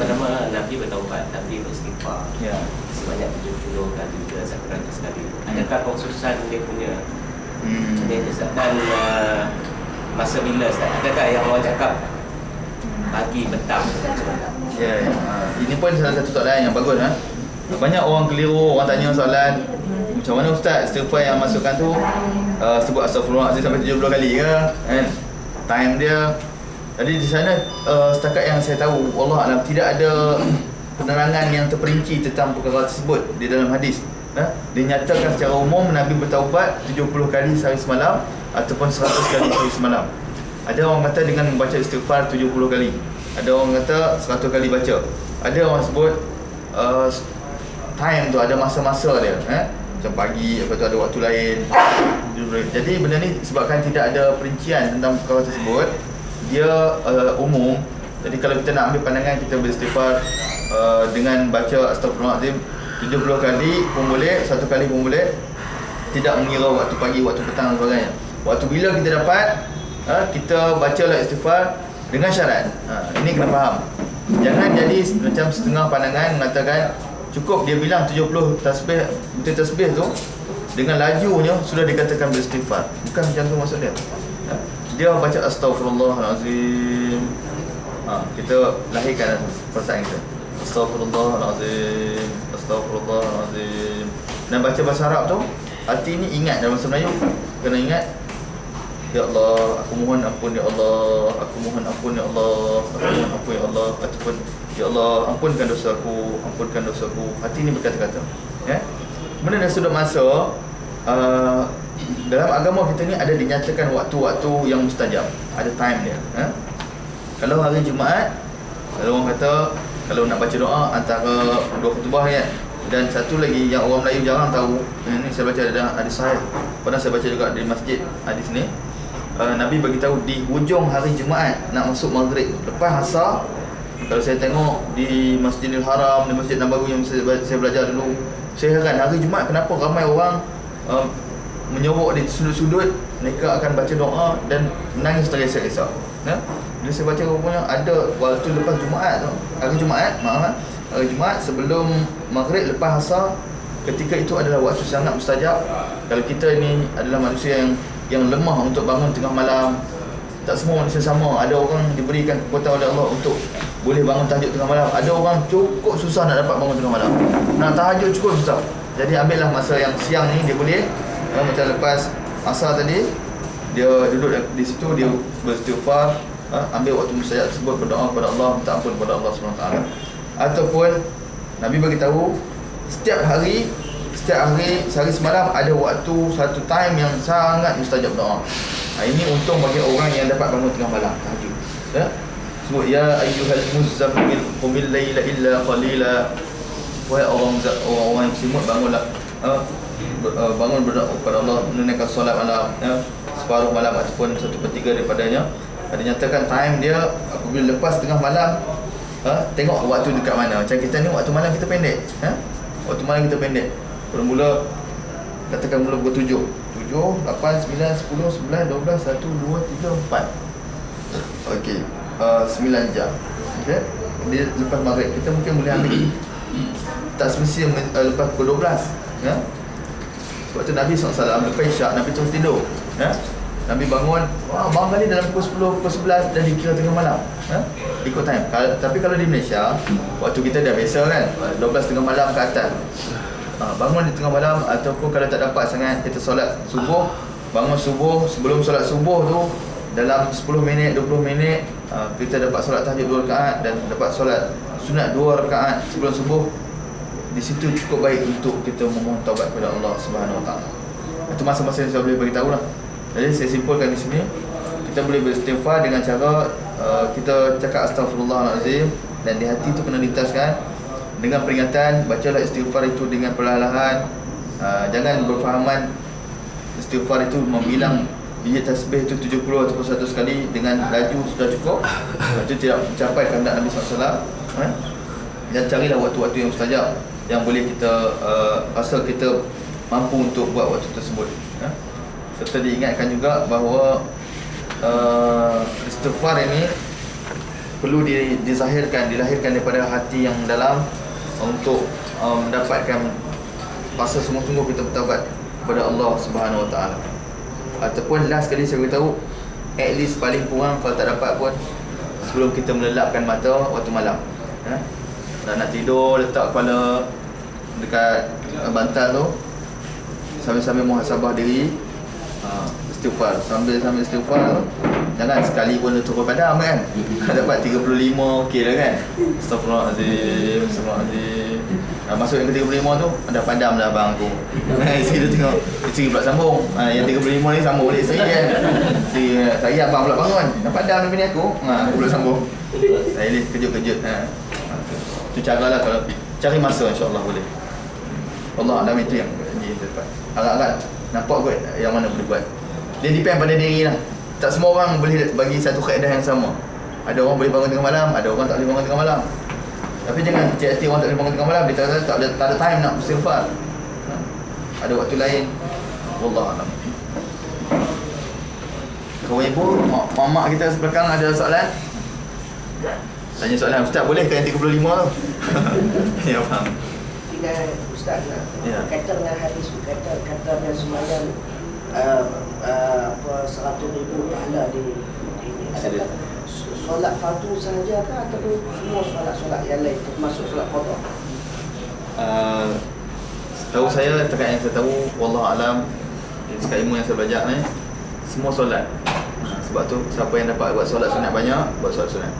nama Nabi bertaubat, Nabi beristighfar. Ya. Sebanyak 70 kali ke 100 kali. Adakah khususan dia punya? Dan masa bila Ustaz? Adakah yang orang cakap pagi, petang? Ya. Ini pun salah satu soalan yang bagus. Banyak orang keliru, orang tanya soalan macam mana Ustaz istighfar yang masukkan tu sebut astagfirullahaladzim sampai 70 kali ke kan? Time dia. Jadi di sana setakat yang saya tahu, wallah alam, tidak ada penerangan yang terperinci tentang perkara tersebut di dalam hadis. Dinyatakan secara umum Nabi bertaubat 70 kali sehari semalam ataupun 100 kali sehari semalam. Ada orang kata dengan membaca istighfar 70 kali. Ada orang kata 100 kali baca. Ada orang sebut time tu ada masa-masa dia, macam pagi, lepas tu ada waktu lain. Jadi benda ni sebabkan tidak ada perincian tentang perkara tersebut, dia umum. Jadi kalau kita nak ambil pandangan, kita beristighfar dengan baca astagfirullahaladzim 70 kali pun boleh, 1 kali pun boleh. Tidak mengira waktu pagi, waktu petang dan sebagainya. Waktu bila kita dapat, kita bacalah istighfar dengan syarat. Ini kena faham. Jangan jadi macam setengah pandangan mengatakan cukup dia bilang 70 tasbih, betul tasbih tu dengan lajunya sudah dikatakan beristighfar. Bukan macam tu maksud dia. Dia baca astagfirullahalazim. Kita lahirkan perasaan kita. Astagfirullahalazim, astagfirullahalazim. Dan baca bahasa Arab tu, hati ni ingat dalam bahasa Melayu. Kena ingat, ya Allah, aku mohon ampun ya Allah, aku mohon ampun ya Allah, aku mohon ampun ya Allah, ataupun ya Allah, ampunkan dosaku, ampunkan dosaku. Hati ni berkata-kata. Ya. Kemudian dah sudah masa dalam agama kita ni ada dinyatakan waktu-waktu yang mustajab. Ada time dia. Kalau hari Jumaat, kalau orang kata kalau nak baca doa antara dua khutbah kan. Dan satu lagi yang orang Melayu jarang tahu, ini saya baca ada hadis sahih. Pernah saya baca juga di masjid hadis ni. Nabi bagi tahu di hujung hari Jumaat nak masuk maghrib lepas asar. Kalau saya tengok di Masjidil Haram, di Masjid Nabawi yang saya belajar dulu, saya heran hari Jumaat kenapa ramai orang menyobok di sudut-sudut. Mereka akan baca doa dan menangis tergesa-gesa. Bila saya baca rupanya ada waktu lepas Jumaat tu, hari Jumaat, hari Jumaat sebelum maghrib lepas asar, ketika itu adalah waktu sangat mustajab. Kalau kita ni adalah manusia yang lemah untuk bangun tengah malam, tak semua manusia sama. Ada orang diberikan kekuatan oleh Allah untuk boleh bangun tahajud tengah malam. Ada orang cukup susah nak dapat bangun tengah malam. Nak tahajud cukup susah. Jadi ambillah masa yang siang ni dia boleh, macam lepas asar tadi, dia duduk di situ, dia beristighfar, ambil waktu mustajab tersebut, berdoa kepada Allah, minta ampun kepada Allah SWT. Ataupun Nabi bagi tahu setiap hari sehari semalam ada waktu, satu time yang sangat mustajab doa. Ini untung bagi orang yang dapat bangun tengah malam tahajud. Sebut ya ayyuhal muzammil qumil laila illa qalila. Wahai orang yang semut, bangunlah, bangun berdoa kepada Allah, menunaikan solat malam, separuh malam ataupun 1/3 daripadanya. Ada nyatakan time dia apabila lepas tengah malam. Tengok waktu dekat mana. Macam kita ni waktu malam kita pendek. Waktu malam kita pendek. Mula katakan mula pukul 7, 8, 9, 10, 11, 12, 1, 2, 3, 4. Okey, 9 jam. Okey. Dia lepas maghrib kita mungkin boleh ambil. Tak semestinya lepas pukul 12. Sebab tu Nabi SAW lepas isyak Nabi terus tidur. Nabi bangun, bangun kali dalam pukul 10, pukul 11 dah dikira tengah malam. Ikut time. Tapi kalau di Malaysia, waktu kita dah biasa kan, 12 tengah malam ke atas. Bangun di tengah malam, ataupun kalau tak dapat sangat kita solat subuh, bangun subuh, sebelum solat subuh tu dalam 10 minit, 20 minit kita dapat solat tahajud 2 rakaat dan dapat solat sunat 2 rakaat sebelum subuh. Di situ cukup baik untuk kita memohon taubat kepada Allah Subhanahu Wa Taala. Itu masa-masa yang saya boleh bagi tahu lah. Jadi saya simpulkan di sini, kita boleh beristighfar dengan cara kita cakap astagfirullahalazim, dan di hati tu kena lintaskan dengan peringatan, bacalah istighfar itu dengan perlahan-lahan. Jangan berfahaman istighfar itu membilang biji tasbih itu 70 atau 100 kali dengan laju sudah cukup. Itu tidak mencapai kehendak Nabi SAW. Dan carilah waktu-waktu yang mustajab yang boleh kita rasa kita mampu untuk buat waktu tersebut. Serta diingatkan juga bahawa istighfar ini perlu dilahirkan daripada hati yang dalam untuk mendapatkan masa sungguh-sungguh kita bertaubat kepada Allah Subhanahu Wa Taala. Ataupun last kali saya beritahu, at least paling kurang kalau tak dapat pun sebelum kita melelapkan mata waktu malam, dan nak tidur letak kepala dekat bantal tu, sambil-sambil muhasabah diri, istighfar, sambil istighfar tu. Jangan sekali pun turun padam kan. Dapat 35 okey dah kan. Astagfirullahalazim, astagfirullahalazim. Masuk yang ke 35 tu dah padam dah abang aku. Isteri dia tengok, isteri pula sambung. Yang 35 ni sambung balik isteri kan. Saya abang pula bangun. Dah padam ni bini aku. Aku pula sambung. Saya ni kejut-kejut. Tu caralah kalau cari masa, insya-Allah boleh. Allah alam itu yang dapat. Agak-agak nampak kot yang mana boleh buat. Dia depend pada diri lah. Tak semua orang boleh bagi satu kaedah yang sama. Ada orang boleh bangun tengah malam, ada orang tak boleh bangun tengah malam. Tapi jangan kecil hati orang tak boleh bangun tengah malam, dia tak ada time nak istighfar. Ada waktu lain. Wallahu a'lam. Kawan ibu, mak kita sebelakang ada soalan? Tanya soalan, Ustaz boleh ke yang 35 tu? Ya faham. Tidak, Ustaz nak kata dengan hadis, kata dengan sembahyang 100,000 pahala di solat fardu sahaja ke ataupun semua solat-solat yang lain termasuk solat qada? Tahu saya, setakat yang saya tahu, wallahu alam, setakat ilmu yang saya belajar ni, semua solat. Sebab tu siapa yang dapat buat solat sunat banyak, buat solat sunat.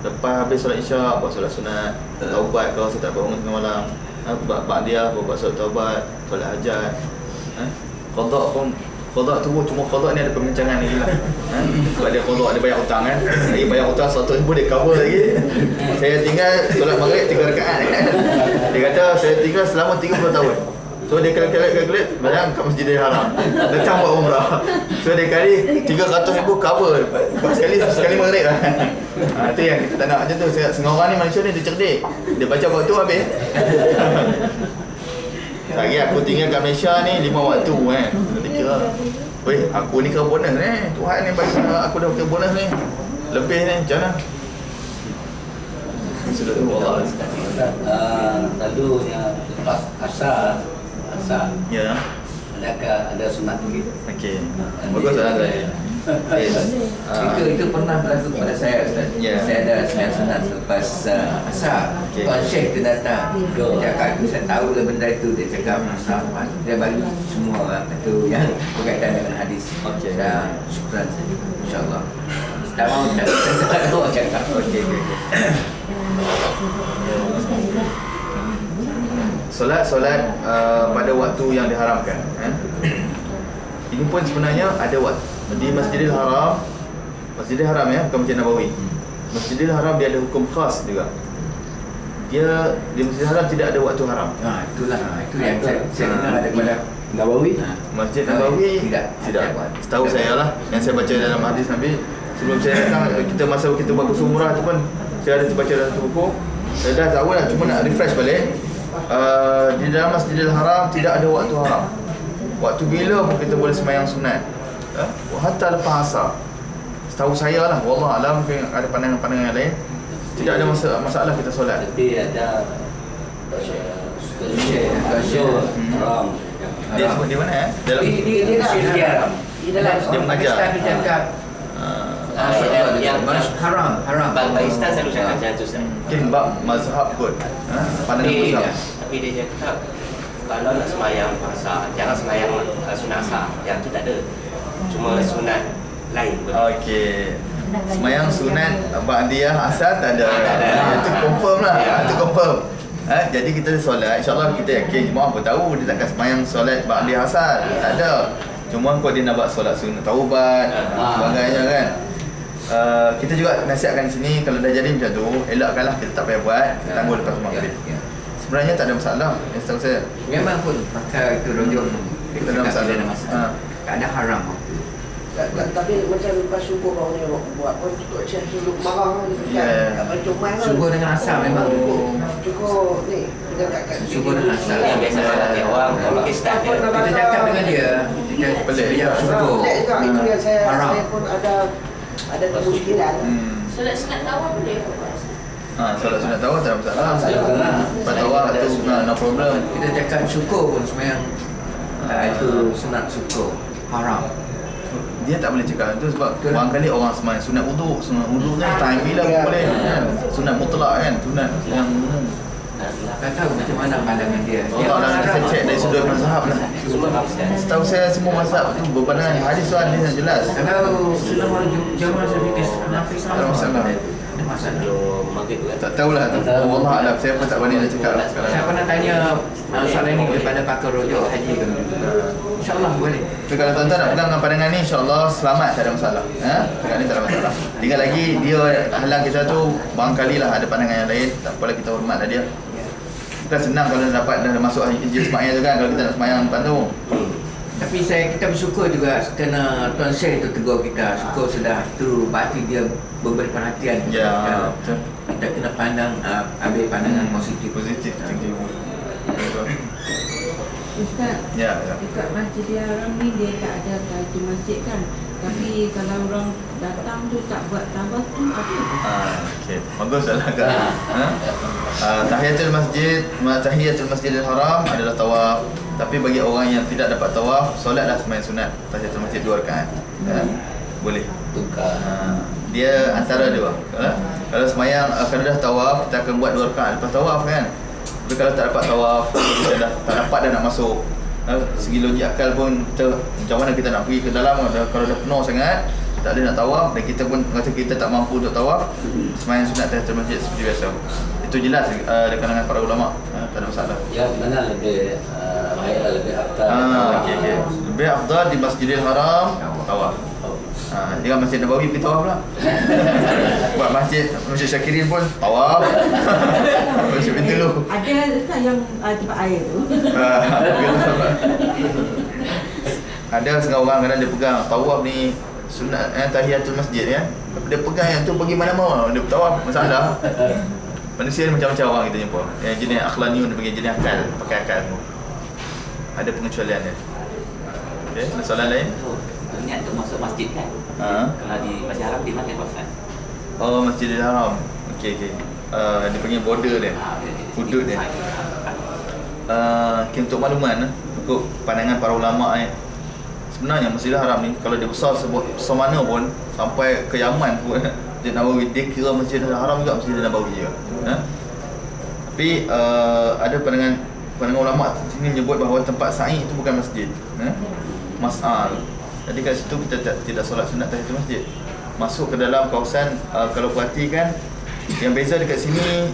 Lepas habis solat isyak, buat solat sunat. Taubat kalau saya tak bangun tengah malam. Ba'diyah, buat solat taubat, solat hajat. Qada pun, qada tu cuma qada ni ada perbincangan lagi lah. Sebab dia qada ada bayar hutang kan. Lagi bayar hutang 100,000 dia cover lagi. Saya tinggal solat maghrib 3 rakaat kan. Dia kata saya tinggal selama 30 tahun. So dia calculate bayang kat Masjidil Haram. Datang buat umrah. So dia kali 300,000 cover. Sekali maghrib lah. Itu yang kita tak nak macam tu. Setengah orang ni manusia ni dia cerdik. Dia baca waktu habis. Lagi aku tinggal kat Malaysia ni 5 waktu kan. Dia kira, weh aku ni ke bonus ni. Tuhan ni bagi aku dah ke bonus ni. Lebih ni macam mana? Sudah tu Allah. Lalunya lepas asar. Ya. Ada sunat lagi. Okey. Bagus soalan saya. Itu pernah berlaku kepada saya, Ustaz. Saya ada sembahyang sunat selepas asar. Tuan Syekh tu datang. Dia cakap, saya tahu lah benda itu. Dia cakap asar. Dia bagi semua itu yang berkaitan dengan hadis. Dan syukran saja. InsyaAllah. Tak mahu cakap. Okey. Solat pada waktu yang diharamkan. Ini pun sebenarnya ada waktu. Di Masjidil Haram ya, bukan Masjid Nabawi. Masjidil Haram dia ada hukum khas juga. Dia di Masjidil Haram tidak ada waktu haram. Itulah itu yang saya dengar daripada Nabawi. Masjid Nabawi tidak. Setahu saya lah yang saya baca dalam hadis Nabi sebelum saya datang, masa kita buat kursus umrah tu pun saya ada baca dalam buku. Saya dah tahu lah, cuma nak refresh balik. Di dalam Masjidil Haram tidak ada waktu haram. Waktu bila pun kita boleh sembahyang sunat. Hatta lepas asar. Setahu saya lah, wallah alam, mungkin ada pandangan-pandangan yang lain. Tidak ada masalah kita solat. Tapi ada haram. Dia sebut di mana ya? Dalam Di dalam dia mengajar. Dia cakap yang haram. Pakistan selalu cakap macam tu. Mungkin bab mazhab kot. Pandangan mazhab. Tapi dia cakap kalau nak sembahyang asar, jangan sembahyang sunat asar. Yang tu tak ada. Cuma sunat lain boleh. Okey. Sembahyang sunat ba'diyah asar tak ada. Itu confirm lah. Itu confirm. Jadi kita solat, insya-Allah kita yakin jemaah pun tahu dia takkan sembahyang solat ba'diyah asar. Tak ada. Cuma kalau dia nak buat solat sunat taubat sebagainya kan. Kita juga nasihatkan di sini kalau dah jadi macam tu, elakkanlah kita tak payah buat, tangguh lepas maghrib. sebenarnya tak ada masalah. Yang setahu saya. Memang pun pakai itu rujuk. Tak ada masalah. Tak ada haram. Tapi macam lepas subuh baru ni buat pun cukup Syekh dulu marah kan. Apa cuma Subuh dengan asar memang cukup ni dekat subuh dengan asar. Yang biasa lelaki orang kalau start dia. Kita cakap dengan dia. Kita Pelik. ya subuh. Itu yang Haram. saya pun ada kemuskilan. Solat sunat tawaf boleh ke? Solat sunat tawaf tak ada masalah. Lepas tawaf tu no problem. Kita cakap syukur pun semayang itu sunat syukur haram. Dia tak boleh cakap itu sebab barangkali orang sembahyang sunat wuduk kan time bila pun boleh kan. Sunat mutlak kan, sunat yang Tak tahu macam mana pandangan dia. Allah dah saya cek dari sudut mazhab lah. Setahu saya semua mazhab tu berpandangan hadis tu hadis yang jelas. Kalau selama jamaah saya fikir Hanafi sama. Ada masalah. Ada masalah. Maghrib tu kan. Tak tahulah tu. Allah alam, saya pun tak berani nak cakap lah sekarang. Saya pernah tanya soalan ini kepada pakar rujuk haji kan. InsyaAllah boleh. So, kalau tuan-tuan nak pegang dengan pandangan ni, insyaAllah selamat, tak ada masalah. Pandangan ni tak ada masalah. Tinggal lagi dia halang kita tu barangkali lah ada pandangan yang lain. Tak apalah, kita hormatlah dia. Bukan senang kalau dah masuk Ijaz Ismail tu kan, kalau kita nak semayang depan tu. Tapi kita bersyukur juga kerana Tuan Syekh tu tegur kita. Syukur sudah tu berarti dia memberi perhatian kepada kita. Betul. Kita kena pandang ambil pandangan positif. Positif thinking. Ustaz, Ya. dekat Masjidil Haram ni dia tak ada tahiyatul masjid kan. Tapi kalau orang datang tu tak buat tawaf tu apa? Okey. Bagus lah kan. Tahiyatul Masjidil Haram adalah tawaf. Tapi bagi orang yang tidak dapat tawaf, solatlah sembahyang sunat tahiyatul masjid 2 rakaat. Boleh. Tukar. Dia antara dua. Kalau sembahyang kalau dah tawaf, kita akan buat 2 rakaat lepas tawaf kan. Tapi kalau tak dapat tawaf, kita dah tak dapat dah nak masuk. Segi logik akal pun kita macam mana kita nak pergi ke dalam kalau dah penuh sangat, tak ada nak tawaf dan kita pun rasa kita tak mampu untuk tawaf, sembahyang sunat tahiyatul masjid seperti biasa. Itu jelas dari kalangan para ulama, tak ada masalah. Ya, mana lebih baiklah, lebih afdal. Okey. Lebih afdal di Masjidil Haram tawaf. Jangan Masjid Nabawi pergi tawaf lah. Buat Masjid Syakirin pun tawaf. Masjid Bintulu. Ada tak yang tempat air tu? Ada setengah orang kadang dia pegang tawaf ni sunat tahiyatul masjid ya. Dia pegang yang tu pergi mana-mana dia tawaf, masalah. Manusia ni macam-macam orang kita jumpa. Yang jenis akhlaniun dia panggil jenis akal, pakai akal semua. Ada pengecualian dia. Okey, ada soalan lain? Niat tu masuk masjid kan? Kalau di Masjid Haram di mana kawasan? Oh, Masjidil Haram. Okey. Dia panggil border dia. Hudud dia. Untuk makluman, untuk pandangan para ulama ni, sebenarnya Masjidil Haram ni kalau dia besar semana pun sampai ke Yaman pun Masjid Nabawi, dia kira Masjidil Haram juga Masjidil Nabawi juga. Tapi ada pandangan ulama sini menyebut bahawa tempat sa'i itu bukan masjid. Mas'al. Jadi kat situ kita tidak solat sunat tahiyatul masjid. Masuk ke dalam kawasan, kalau perhatikan yang beza dekat sini,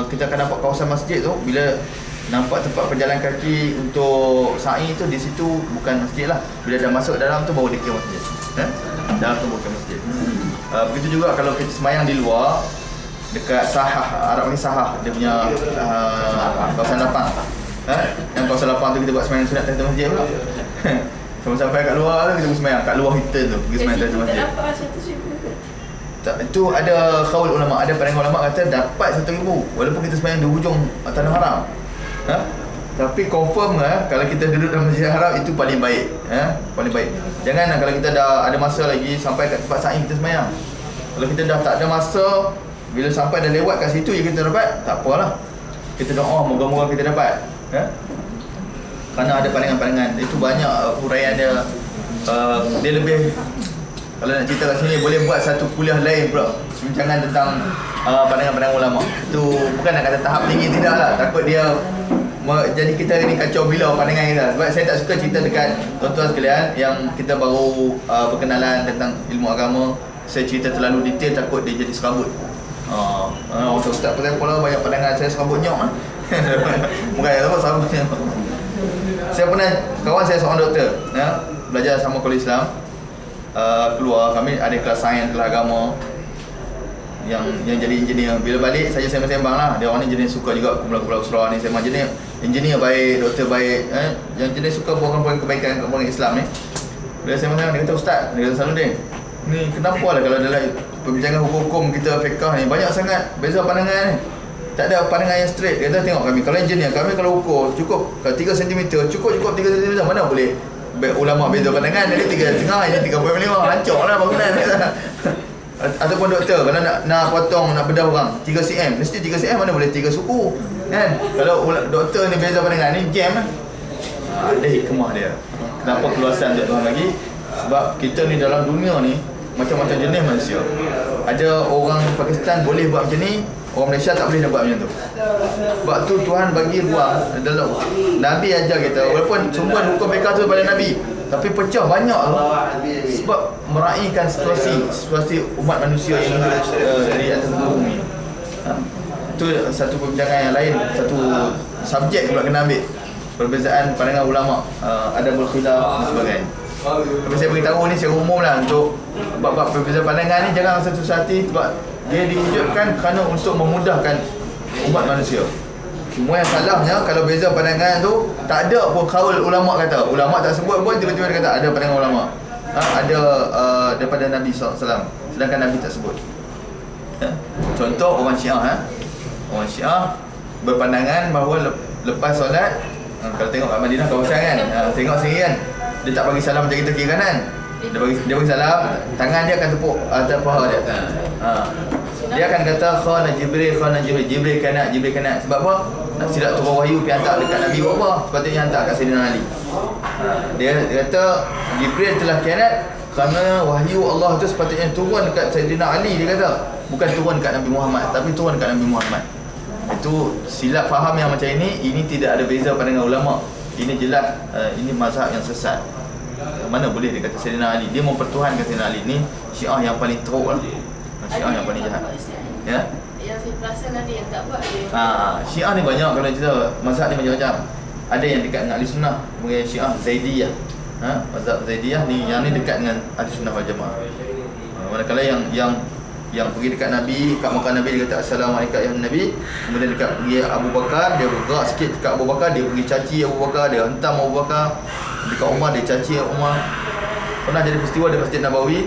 kita akan nampak kawasan masjid tu. Bila nampak tempat berjalan kaki untuk sa'i tu, di situ bukan masjid lah. Bila dah masuk dalam tu baru dikira masjid. Dalam tu bukan masjid. Begitu juga kalau kita semayang di luar, dekat sahah, Arab ni sahah, dia punya kawasan lapang. Yang kawasan lapang tu kita buat semayang sunat tahiyatul masjid pula. Sampai kat luar tu kita pergi semayang, kat luar hitam tu pergi semayang tahiyatul masjid. Tak dapat 1,000 ke? Tak, itu ada qaul ulama, ada pandangan ulama kata dapat 1,000 walaupun kita semayang di hujung tanah haram. Tapi confirm kalau kita duduk dalam Masjidil Haram itu paling baik. Paling baik. Jangan kalau kita dah ada masa lagi sampai kat tempat sa'i kita semayang. Kalau kita dah tak ada masa, bila sampai dah lewat kat situ yang kita dapat, tak apalah. Kita doa moga-moga kita dapat. Kerana ada pandangan-pandangan. Itu banyak huraian dia. Dia lebih, kalau nak cerita kat sini boleh buat satu kuliah lain pula, perbincangan tentang pandangan-pandangan ulama. Itu bukan nak kata tahap tinggi, tidak lah. Takut dia jadi kita ni kacau bilau pandangan kita. Sebab saya tak suka cerita dekat tuan-tuan sekalian yang kita baru berkenalan tentang ilmu agama. Saya cerita terlalu detail, takut dia jadi serabut. Ustaz pasal pula banyak pandangan saya serabut nyok. Bukan apa serabut nyok. Saya pernah, kawan saya seorang doktor, belajar sama Kuliah Islam, keluar, kami ada kelas sains, kelas agama. yang jadi engineer. Bila balik saya sembang-sembang lah. Dia orang ni jenis suka juga kumpulan-kumpulan usrah ni. Sembang jenis engineer baik, doktor baik, yang jenis suka buang-buang kebaikan kat orang Islam ni. Bila sembang-sembang dia kata, Ustaz, dia kata Salahuddin, ni kenapa lah kalau dalam perbincangan hukum-hukum kita fiqah ni banyak sangat beza pandangan ni. Tak ada pandangan yang straight. Dia kata tengok kami, kalau engineer kami kalau ukur cukup kalau 3 cm, cukup 3 cm, mana boleh ulama beza pandangan. Dia 3.5, ini 3.5, hancur lah bangunan. Ataupun doktor kalau nak potong, nak bedah orang 3 cm, mesti 3 cm, mana boleh 3 suku kan. Kalau doktor ni beza pandangan ni jam lah. Ada hikmah dia. Kenapa keluasan Tuhan lagi? Sebab kita ni dalam dunia ni macam-macam jenis manusia. Ada orang Pakistan boleh buat macam ni, orang Malaysia tak boleh nak buat macam tu. Sebab tu Tuhan bagi ruang dalam Nabi ajar kita, walaupun sumber hukum fiqh tu daripada Nabi, tapi pecah banyak sebab meraihkan situasi umat manusia yang di atas bumi. Itu satu perbincangan yang lain, satu subjek pula kena ambil. Perbezaan pandangan ulama, ada berkhilaf dan sebagainya. Tapi saya beritahu ni secara umum lah untuk bab-bab perbezaan pandangan ni jangan satu hati, sebab dia diwujudkan kerana untuk memudahkan umat manusia. Semua yang salahnya kalau beza pandangan tu tak ada pun kaul ulama kata. Ulama tak sebut pun tiba-tiba dia kata ada pandangan ulama. Ada daripada Nabi SAW, sedangkan Nabi tak sebut. Contoh orang Syiah. Orang Syiah berpandangan bahawa lepas solat, kalau tengok kat Madinah kawasan kan, tengok sini kan, dia tak bagi salam macam kita kiri kanan. Dia bagi salam, tangan dia akan tepuk atas paha dia. Dia akan kata khana Jibril, Jibril kanak. Sebab apa? Nak silap turun wahyu pergi hantar dekat Nabi buat apa? Sepatutnya hantar kat Sayyidina Ali. Dia kata Jibril telah kianat kerana wahyu Allah tu sepatutnya turun dekat Sayyidina Ali. Dia kata bukan turun dekat Nabi Muhammad, tapi turun dekat Nabi Muhammad. Itu silap faham yang macam ini tidak ada beza pandangan ulama. Ini jelas ini mazhab yang sesat. Mana boleh dia kata Sayyidina Ali, dia mempertuhankan Sayyidina Ali. Ni Syiah yang paling teruk lah. Syiah yang paling jahat. Ya. Yang saya perasan ada yang tak buat dia. Syiah ni banyak kalau cerita mazhab ni macam-macam. Ada yang dekat dengan Ahli Sunnah, mungkin Syiah Zaidiyah. Mazhab Zaidiyah ni, yang ni dekat dengan Ahli Sunnah wal Jamaah. Manakala yang pergi dekat Nabi, kat makan Nabi, dia kata Assalamualaikum ya Nabi. Kemudian dekat pergi Abu Bakar, dia bergerak sikit dekat Abu Bakar, dia pergi caci Abu Bakar, dia hentam Abu Bakar. Dekat Umar, dia caci Umar. Pernah jadi peristiwa di Masjid Nabawi,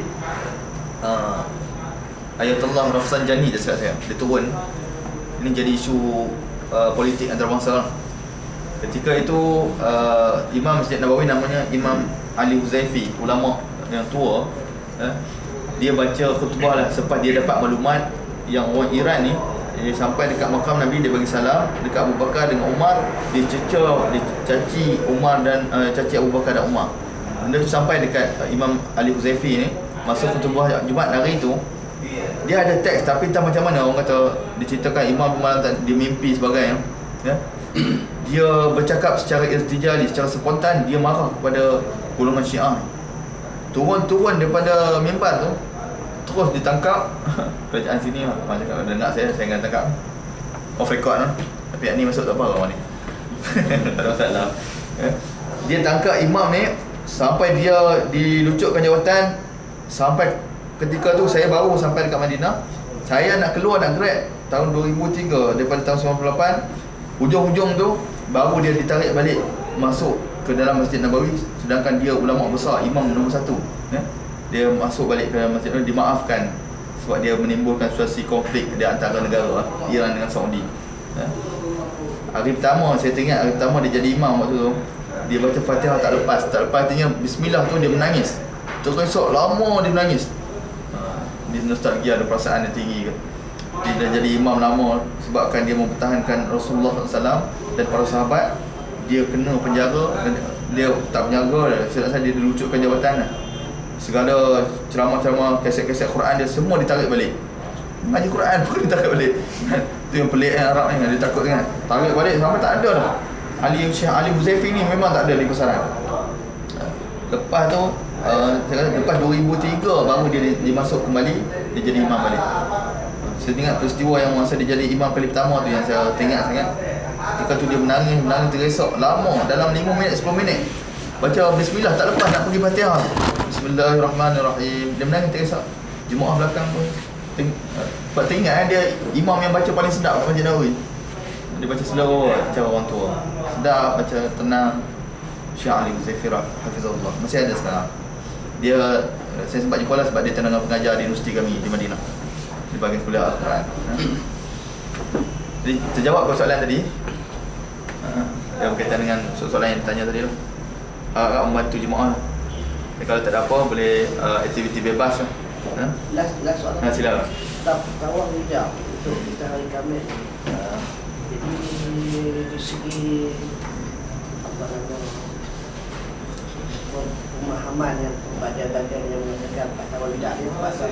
Ayatullah Rafsanjani dia saya, dia turun. Ini jadi isu politik antarabangsa. Ketika itu Imam Masjid Nabawi namanya Imam Ali Huzaifi, ulama yang tua, dia baca khutbah lah selepas dia dapat maklumat yang orang Iran ni, dia sampai dekat makam Nabi, dia bagi salam dekat Abu Bakar dengan Umar, dia caci Umar dan caci Abu Bakar dan Umar. Benda tu sampai dekat Imam Ali Huzaifi ni. Masa khutbah Jumaat hari tu, dia ada teks tapi entah macam mana orang kata, diceritakan Imam malam dia mimpi sebagainya, ya. Dia bercakap secara irtijali, secara spontan, dia marah kepada golongan Syiah. Turun daripada mimbar tu, terus ditangkap. Kerajaan sini lah, macam cakap, dengar saya akan tangkap. Off record lah. Tapi yang ni masuk tak apa orang ni. Tak ada masalah. Dia tangkap imam ni sampai dia dilucutkan jawatan. Sampai ketika tu saya baru sampai dekat Madinah. Saya nak keluar, nak grab tahun 2003 daripada tahun 98. Hujung-hujung tu baru dia ditarik balik masuk ke dalam Masjid Nabawi, sedangkan dia ulama besar, imam nombor 1, ya. Dia masuk balik ke Masjid Nabawi, dimaafkan sebab dia menimbulkan situasi konflik di antara negara Iran dengan Saudi, ya. Hari pertama saya teringat, hari pertama dia jadi imam waktu tu, dia baca Fatihah tak lepas artinya bismillah tu dia menangis. Terus esok lama dia menangis. Dia nostalgia, ada perasaan yang tinggi ke. Dia dah jadi imam lama sebabkan dia mempertahankan Rasulullah SAW dan para sahabat. Dia kena penjara dan dia tak penjara, saya rasa dia dilucutkan jawatan lah. Segala ceramah-ceramah, kaset-kaset Quran dia semua ditarik balik. Ngaji Quran pun ditarik balik. Itu yang pelik Arab ni, dia takut sangat. Tarik balik sampai tak ada dah. Syekh Ali Huzaifi ni memang tak ada di pasaran. Lepas tu lepas 2003 baru dia masuk kembali, dia jadi imam balik. Saya ingat peristiwa yang masa dia jadi imam kali pertama tu yang saya teringat sangat. Ketika tu dia menangis teresok lama, dalam 5 minit 10 minit. Baca bismillah tak lepas nak pergi Fatihah. Bismillahirrahmanirrahim. Dia menangis teresok. Jemaah belakang pun Sebab teringat dia imam yang baca paling sedap kat Masjid Nabawi. Dia baca slow macam orang tua. Sedap, baca tenang. Syekh Ali Zaifirah hafizahullah. Masih ada sekarang. Dia saya sempat jumpa lah sebab dia tenaga pengajar di universiti kami di Madinah. Di bahagian kuliah Al-Quran. Jadi terjawab kau soalan tadi. Yang berkaitan dengan soalan yang ditanya tadi lah. Agak membantu jemaah. Kalau tak ada apa boleh aktiviti bebas lah. Last soalan. Silakan. Tawaf hijab untuk kita hari Khamis. Jadi dari segi apa nama pemahaman yang bagian-bagian yang mengatakan tawaf hijab ni pasal